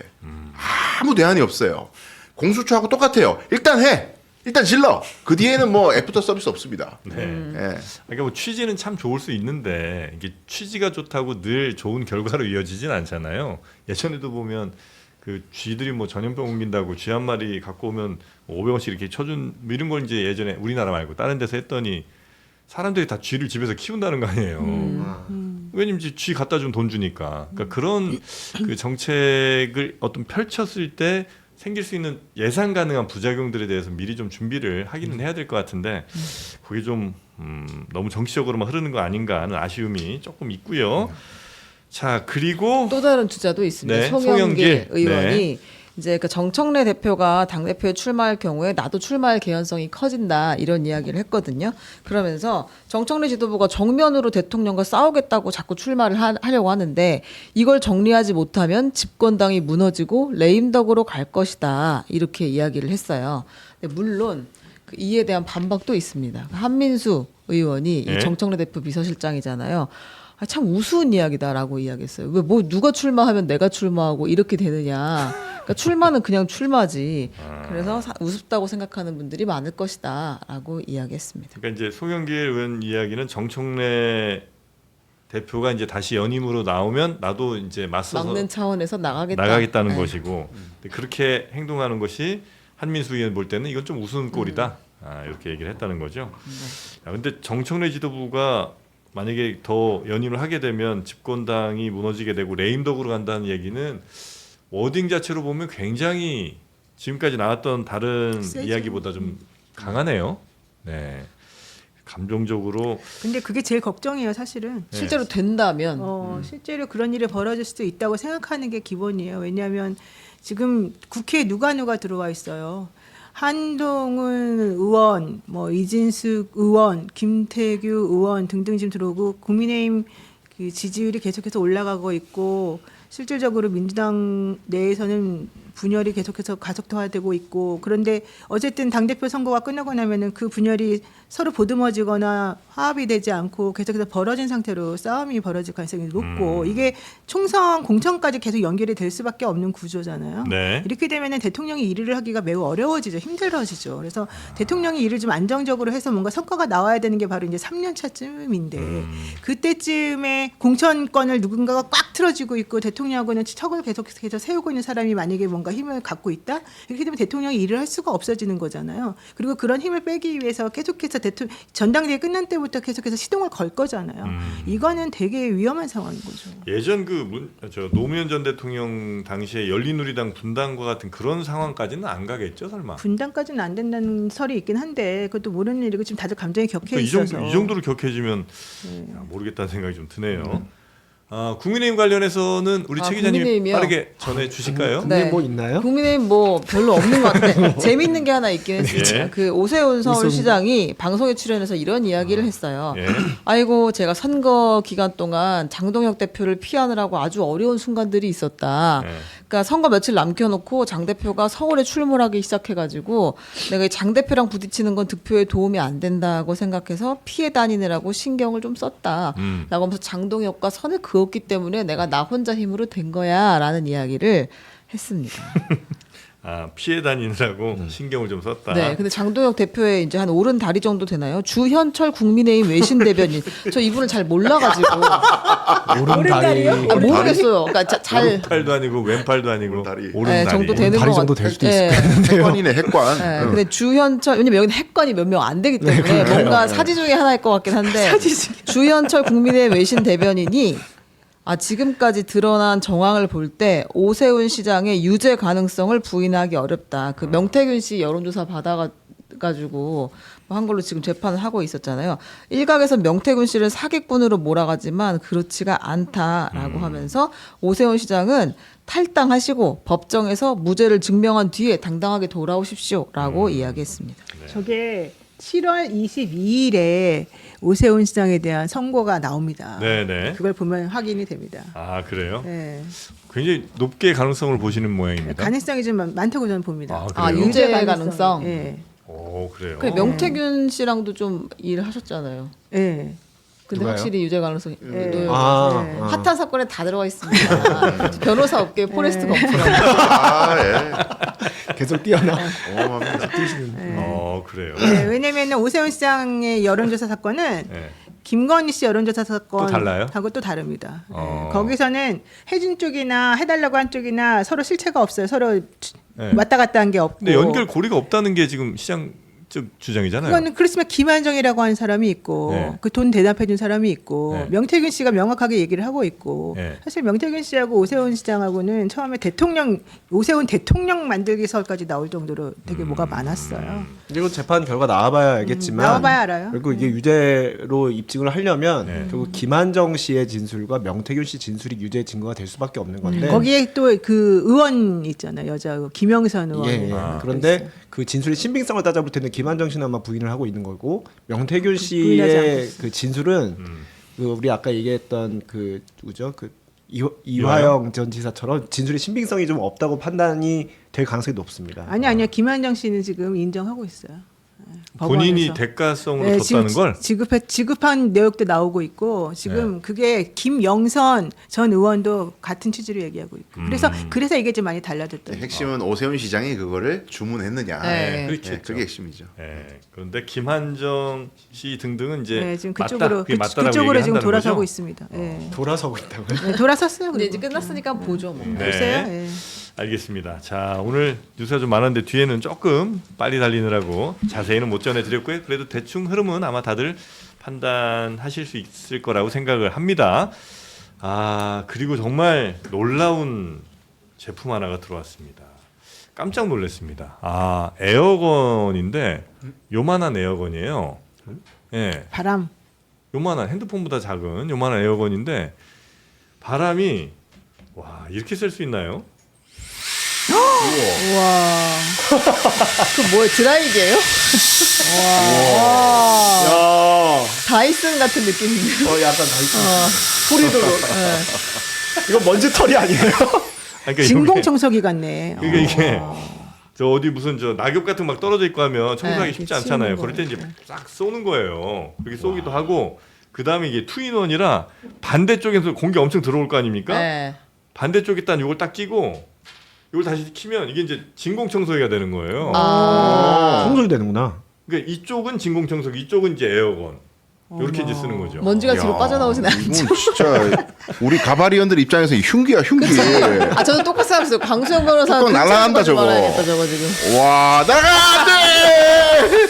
아무 대안이 없어요. 공수처하고 똑같아요. 일단 해. 일단 질러. 그 뒤에는 뭐 애프터 서비스 없습니다. 네. 예. 그러니까 뭐 취지는 참 좋을 수 있는데 이게 취지가 좋다고 늘 좋은 결과로 이어지진 않잖아요. 예전에도 보면 그 쥐들이 뭐 전염병 옮긴다고 쥐 한 마리 갖고 오면 500원씩 이렇게 쳐준 뭐 이런 걸 이제 예전에 우리나라 말고 다른 데서 했더니 사람들이 다 쥐를 집에서 키운다는 거 아니에요. 왜냐면 이제 쥐 갖다 주면 돈 주니까. 그러니까 그런 그 정책을 어떤 펼쳤을 때 생길 수 있는 예상 가능한 부작용들에 대해서 미리 좀 준비를 하기는 해야 될 것 같은데 그게 좀 너무 정치적으로만 흐르는 거 아닌가 하는 아쉬움이 조금 있고요. 자, 그리고 또 다른 주자도 있습니다. 네, 송영길 송영길. 의원이 네. 이제 그 정청래 대표가 당 대표에 출마할 경우에 나도 출마할 개연성이 커진다 이런 이야기를 했거든요. 그러면서 정청래 지도부가 정면으로 대통령과 싸우겠다고 자꾸 출마를 하려고 하는데 이걸 정리하지 못하면 집권당이 무너지고 레임덕으로 갈 것이다 이렇게 이야기를 했어요. 근데 물론 그 이에 대한 반박도 있습니다. 한민수 의원이 네. 이 정청래 대표 비서실장이잖아요. 아, 참 우스운 이야기다라고 이야기했어요. 왜 뭐 누가 출마하면 내가 출마하고 이렇게 되느냐. 그러니까 출마는 그냥 출마지. 그래서 우습다고 생각하는 분들이 많을 것이다라고 이야기했습니다. 그러니까 이제 송영길 의원 이야기는 정청래 대표가 이제 다시 연임으로 나오면 나도 이제 맞서서 막는 차원에서 나가겠다는 네. 것이고 근데 그렇게 행동하는 것이 한민수 의원 볼 때는 이건 좀 우스운 꼴이다. 이렇게 얘기를 했다는 거죠. 근데 정청래 지도부가 만약에 더 연임을 하게 되면 집권당이 무너지게 되고 레임덕으로 간다는 얘기는 워딩 자체로 보면 굉장히 지금까지 나왔던 다른 세죠. 이야기보다 좀 강하네요. 네, 감정적으로 근데 그게 제일 걱정이에요, 사실은. 실제로 된다면 실제로 그런 일이 벌어질 수도 있다고 생각하는 게 기본이에요. 왜냐하면 지금 국회에 누가 들어와 있어요. 한동훈 의원, 뭐 이진숙 의원, 김태규 의원 등등 지금 들어오고 국민의힘 그 지지율이 계속해서 올라가고 있고 실질적으로 민주당 내에서는 분열이 계속해서 가속화되고 있고 그런데 어쨌든 당대표 선거가 끝나고 나면은 그 분열이 서로 보듬어지거나 화합이 되지 않고 계속해서 벌어진 상태로 싸움이 벌어질 가능성이 높고 이게 총선 공천까지 계속 연결이 될 수밖에 없는 구조잖아요. 네. 이렇게 되면은 대통령이 일을 하기가 매우 어려워지죠. 힘들어지죠. 그래서 대통령이 일을 좀 안정적으로 해서 뭔가 성과가 나와야 되는 게 바로 이제 3년 차쯤인데 그때쯤에 공천권을 누군가가 꽉 틀어지고 있고 대통령하고는 척을 계속해서 세우고 있는 사람이 만약에 뭔가 힘을 갖고 있다? 이렇게 되면 대통령이 일을 할 수가 없어지는 거잖아요. 그리고 그런 힘을 빼기 위해서 계속해서 전당대회 끝난 때부터 계속해서 시동을 걸 거잖아요. 이거는 되게 위험한 상황인 거죠. 예전 노무현 전 대통령 당시에 열린우리당 분당과 같은 그런 상황까지는 안 가겠죠, 설마? 분당까지는 안 된다는 설이 있긴 한데 그것도 모르는 일이고 지금 다들 감정이 격해 그러니까 있어서 이 정도로 격해지면 모르겠다는 생각이 좀 드네요. 국민의힘 관련해서는 우리 최 기자님 국민의힘이요? 빠르게 전해 주실까요? 국민의힘 뭐 있나요? 국민의힘 뭐 별로 없는 것 같은데 재밌는 게 하나 있긴 했습니다. 예. 그 오세훈 서울시장이 방송에 출연해서 이런 이야기를 했어요. 예. 아이고 제가 선거 기간 동안 장동혁 대표를 피하느라고 아주 어려운 순간들이 있었다. 예. 그러니까 선거 며칠 남겨놓고 장 대표가 서울에 출몰하기 시작해가지고 내가 장 대표랑 부딪히는 건 득표에 도움이 안 된다고 생각해서 피해 다니느라고 신경을 좀 썼다. 라고 하면서 장동혁과 선을 그었기 때문에 내가 나 혼자 힘으로 된 거야라는 이야기를 했습니다. 피해 다니느라고 신경을 좀 썼다. 네, 근데 장동혁 대표의 이제 한 오른 다리 정도 되나요? 주현철 국민의힘 외신 대변인. 저 이분을 잘 몰라가지고 오른다리 모르겠어요. 그러니까 잘 오른팔도 아니고 왼팔도 아니고 오른다리. 오른다리. 정도 되는 다리 것 정도 같- 될 수도 예. 있을 것 같은데요. 핵관이네, 핵관. 네, 근데 주현철 왜냐면 여기는 핵관이 몇 명 안 되기 때문에 뭔가 사지 중에 하나일 것 같긴 한데 주현철 국민의힘 외신 대변인이 지금까지 드러난 정황을 볼 때 오세훈 시장의 유죄 가능성을 부인하기 어렵다. 그 명태균 씨 여론조사 받아가지고 한 걸로 지금 재판을 하고 있었잖아요. 일각에서 명태균 씨를 사기꾼으로 몰아가지만 그렇지가 않다라고 하면서 오세훈 시장은 탈당하시고 법정에서 무죄를 증명한 뒤에 당당하게 돌아오십시오라고 이야기했습니다. 저게 7월 22일에 오세훈 시장에 대한 선고가 나옵니다. 네네. 그걸 보면 확인이 됩니다. 그래요? 네. 굉장히 높게 가능성을 보시는 모양입니다. 가능성이 좀 많다고 저는 봅니다. 그래요? 유죄 가능성. 예. 그래요. 그래 명태균 씨랑도 좀 일을 하셨잖아요. 예. 근데 누가요? 확실히 유죄 가능성이 예. 핫한 사건에 다 들어가 있습니다. 변호사 업계 포레스트 검프라고. 예. 계속 뛰어나. 어마어마합니다. 그래요. 네, 왜냐하면 오세훈 시장의 여론조사 사건은 네. 김건희 씨 여론조사 사건 또 달라요? 하고 또 다릅니다. 네, 어. 거기서는 해준 쪽이나 해달라고 한 쪽이나 서로 실체가 없어요. 서로 네. 왔다 갔다 한 게 없고. 근데 연결 고리가 없다는 게 지금 시장 쪽 주장이잖아요. 그거는 그렇지만 김한정이라고 하는 사람이 있고 네. 그 돈 대납해준 사람이 있고 네. 명태균 씨가 명확하게 얘기를 하고 있고 네. 사실 명태균 씨하고 오세훈 시장하고는 처음에 오세훈 대통령 만들기설까지 나올 정도로 되게 뭐가 많았어요. 그리고 재판 결과 나와봐야 알겠지만 나와봐야 알아요. 그리고 이게 유죄로 입증을 하려면 네. 결국 김한정 씨의 진술과 명태균 씨 진술이 유죄 증거가 될 수밖에 없는 건데 거기에 또 그 의원 있잖아요. 여자 의원, 김영선 의원. 예, 예. 그런데 그 진술의 신빙성을 따져볼 텐데 김한정 씨는 아마 부인을 하고 있는 거고 명태균 부인하지 않고 씨의 있어요. 그 진술은 그 우리 아까 얘기했던 그 누구죠? 그 이화영 전 지사처럼 진술의 신빙성이 좀 없다고 판단이 될 가능성이 높습니다. 아니야. 김한정 씨는 지금 인정하고 있어요. 본인이 법원에서. 대가성으로 네, 줬다는 걸 지급한 내역도 나오고 있고 지금 네. 그게 김영선 전 의원도 같은 취지로 얘기하고 있고 그래서 이게 좀 많이 달라졌던 거예요. 핵심은 오세훈 시장이 그거를 주문했느냐. 네. 그렇겠죠. 그게 핵심이죠. 예. 그런데 김한정 씨 등등은 이제 네, 지금 맞다, 그쪽으로 그게 맞다라고 그쪽으로 지금 얘기한다는 돌아서고 거죠? 있습니다. 네. 돌아서고 있다고요? 네, 돌아섰어요. 근데 이제 그리고. 끝났으니까 보죠 뭐. 네. 보세요. 네. 알겠습니다. 자, 오늘 뉴스가 좀 많았는데 뒤에는 조금 빨리 달리느라고 자세히는 못 전해드렸고요. 그래도 대충 흐름은 아마 다들 판단하실 수 있을 거라고 생각을 합니다. 아, 그리고 정말 놀라운 제품 하나가 들어왔습니다. 깜짝 놀랐습니다. 아, 에어건인데 요만한 에어건이에요. 예, 바람. 요만한 핸드폰보다 작은 요만한 에어건인데 바람이 와 이렇게 쓸 수 있나요? 우와. 그 뭐야 드라이기예요? 야, 다이슨 같은 느낌인데. 약간 다 소리도 이거 먼지 털이 아니에요? 그러니까 진공 청소기 같네. 이게 저 어디 무슨 저 낙엽 같은 거 막 떨어져 있고 하면 청소하기 네, 쉽지 않잖아요. 치우는 그럴 때 이제 거예요. 싹 쏘는 거예요. 그렇게 쏘기도 하고 그 다음에 이게 투인원이라 반대쪽에서 공기 엄청 들어올 거 아닙니까? 네. 반대쪽에 딱 이걸 딱 끼고 이걸 다시 키면 이게 이제 진공 청소기가 되는 거예요. 아. 청소기 되는구나. 그러니까 이쪽은 진공 청소기, 이쪽은 이제 에어건. 이렇게 이제 쓰는 거죠. 먼지가 뒤로 야, 빠져나오진 않죠. 이건 진짜 우리 가바리언들 입장에서 흉기야 흉기. 아 저는 똑같이 생각했어요. 강수영 변호사 뚜껑 날아간다, 저거. 말아야겠다 저거 지금. 와 나가 안돼.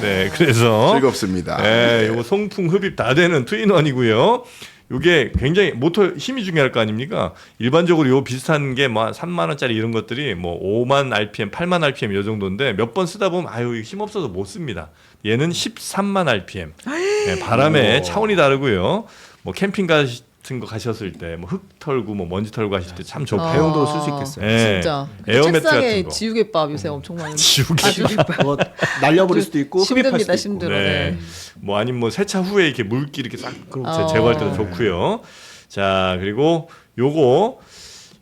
네, 그래서 즐겁습니다. 네, 요거 송풍 흡입 다 되는 투인원이고요. 요게 굉장히 모터 힘이 중요할 거 아닙니까? 일반적으로 요 비슷한 게 뭐 3만 원짜리 이런 것들이 뭐 5만 RPM, 8만 RPM 요 정도인데 몇 번 쓰다 보면 아유 힘 없어서 못 씁니다. 얘는 13만 RPM. 네, 바람의 차원이 다르고요. 뭐 캠핑 같은 거 가셨을 때 뭐 흙 털고 뭐 먼지 털고 하실 때 참 좋고. 배용도로 쓸 수 있겠어요. 네, 진짜. 에어매트 같은 책상에 거. 지우개밥 요새 엄청 많은데. 지우개. 그거 날려버릴 수도 있고 흡입할 힘듭니다. 수도 있고. 힘들어. 네. 네. 뭐 아니면 뭐 세차 후에 이렇게 물기 이렇게 싹 어. 제거할 때도 좋고요. 자, 그리고 요거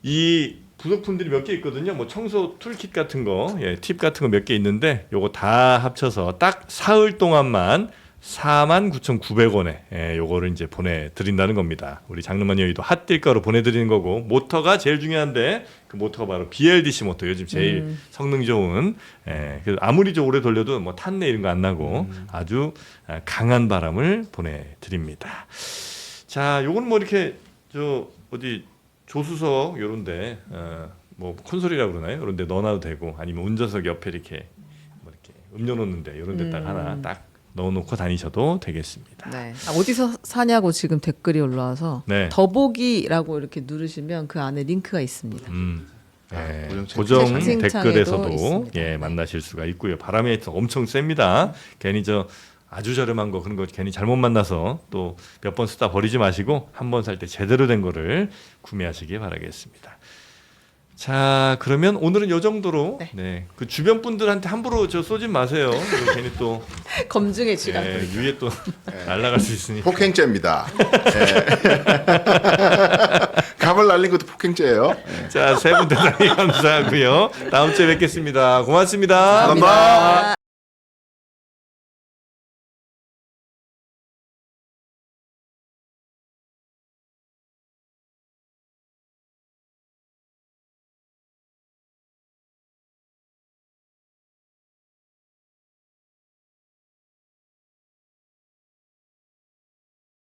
이 부속품들이 몇 개 있거든요. 뭐 청소 툴킷 같은 거, 예, 팁 같은 거 몇 개 있는데 요거 다 합쳐서 딱 사흘 동안만 49,900원에 예, 요거를 이제 보내드린다는 겁니다. 우리 장르만 여의도 핫딜가로 보내드리는 거고 모터가 제일 중요한데 그 모터가 바로 BLDC 모터 요즘 제일 성능 좋은 예, 그래서 아무리 좀 오래 돌려도 뭐 탄내 이런 거 안 나고 아주 강한 바람을 보내드립니다. 자, 요거는 뭐 이렇게 저 어디 조수석 요런데 뭐 콘솔이라고 그러나요? 요런데 넣어놔도 되고 아니면 운전석 옆에 이렇게 뭐 이렇게 음료 놓는데 요런데 딱 하나 딱 넣어놓고 다니셔도 되겠습니다. 네. 아, 어디서 사냐고 지금 댓글이 올라와서 네. 더보기라고 이렇게 누르시면 그 안에 링크가 있습니다. 네, 고정 고정 채팅창에도 댓글에서도 있습니다. 예, 만나실 수가 있고요. 바람이 엄청 셉니다. 괜히 저 아주 저렴한 거 그런 거 괜히 잘못 만나서 또 몇 번 쓰다 버리지 마시고 한 번 살 때 제대로 된 거를 구매하시기 바라겠습니다. 자, 그러면 오늘은 요 정도로 네, 그 주변 분들한테 함부로 저 쏘지 마세요. 이거 괜히 또 검증의 시간. 예, 위에 또 날아갈 수 있으니. 폭행죄입니다. 네. 갑을 날린 것도 폭행죄예요. 자, 세 분 대단히 감사하고요. 다음 주에 뵙겠습니다. 고맙습니다. 감사합니다.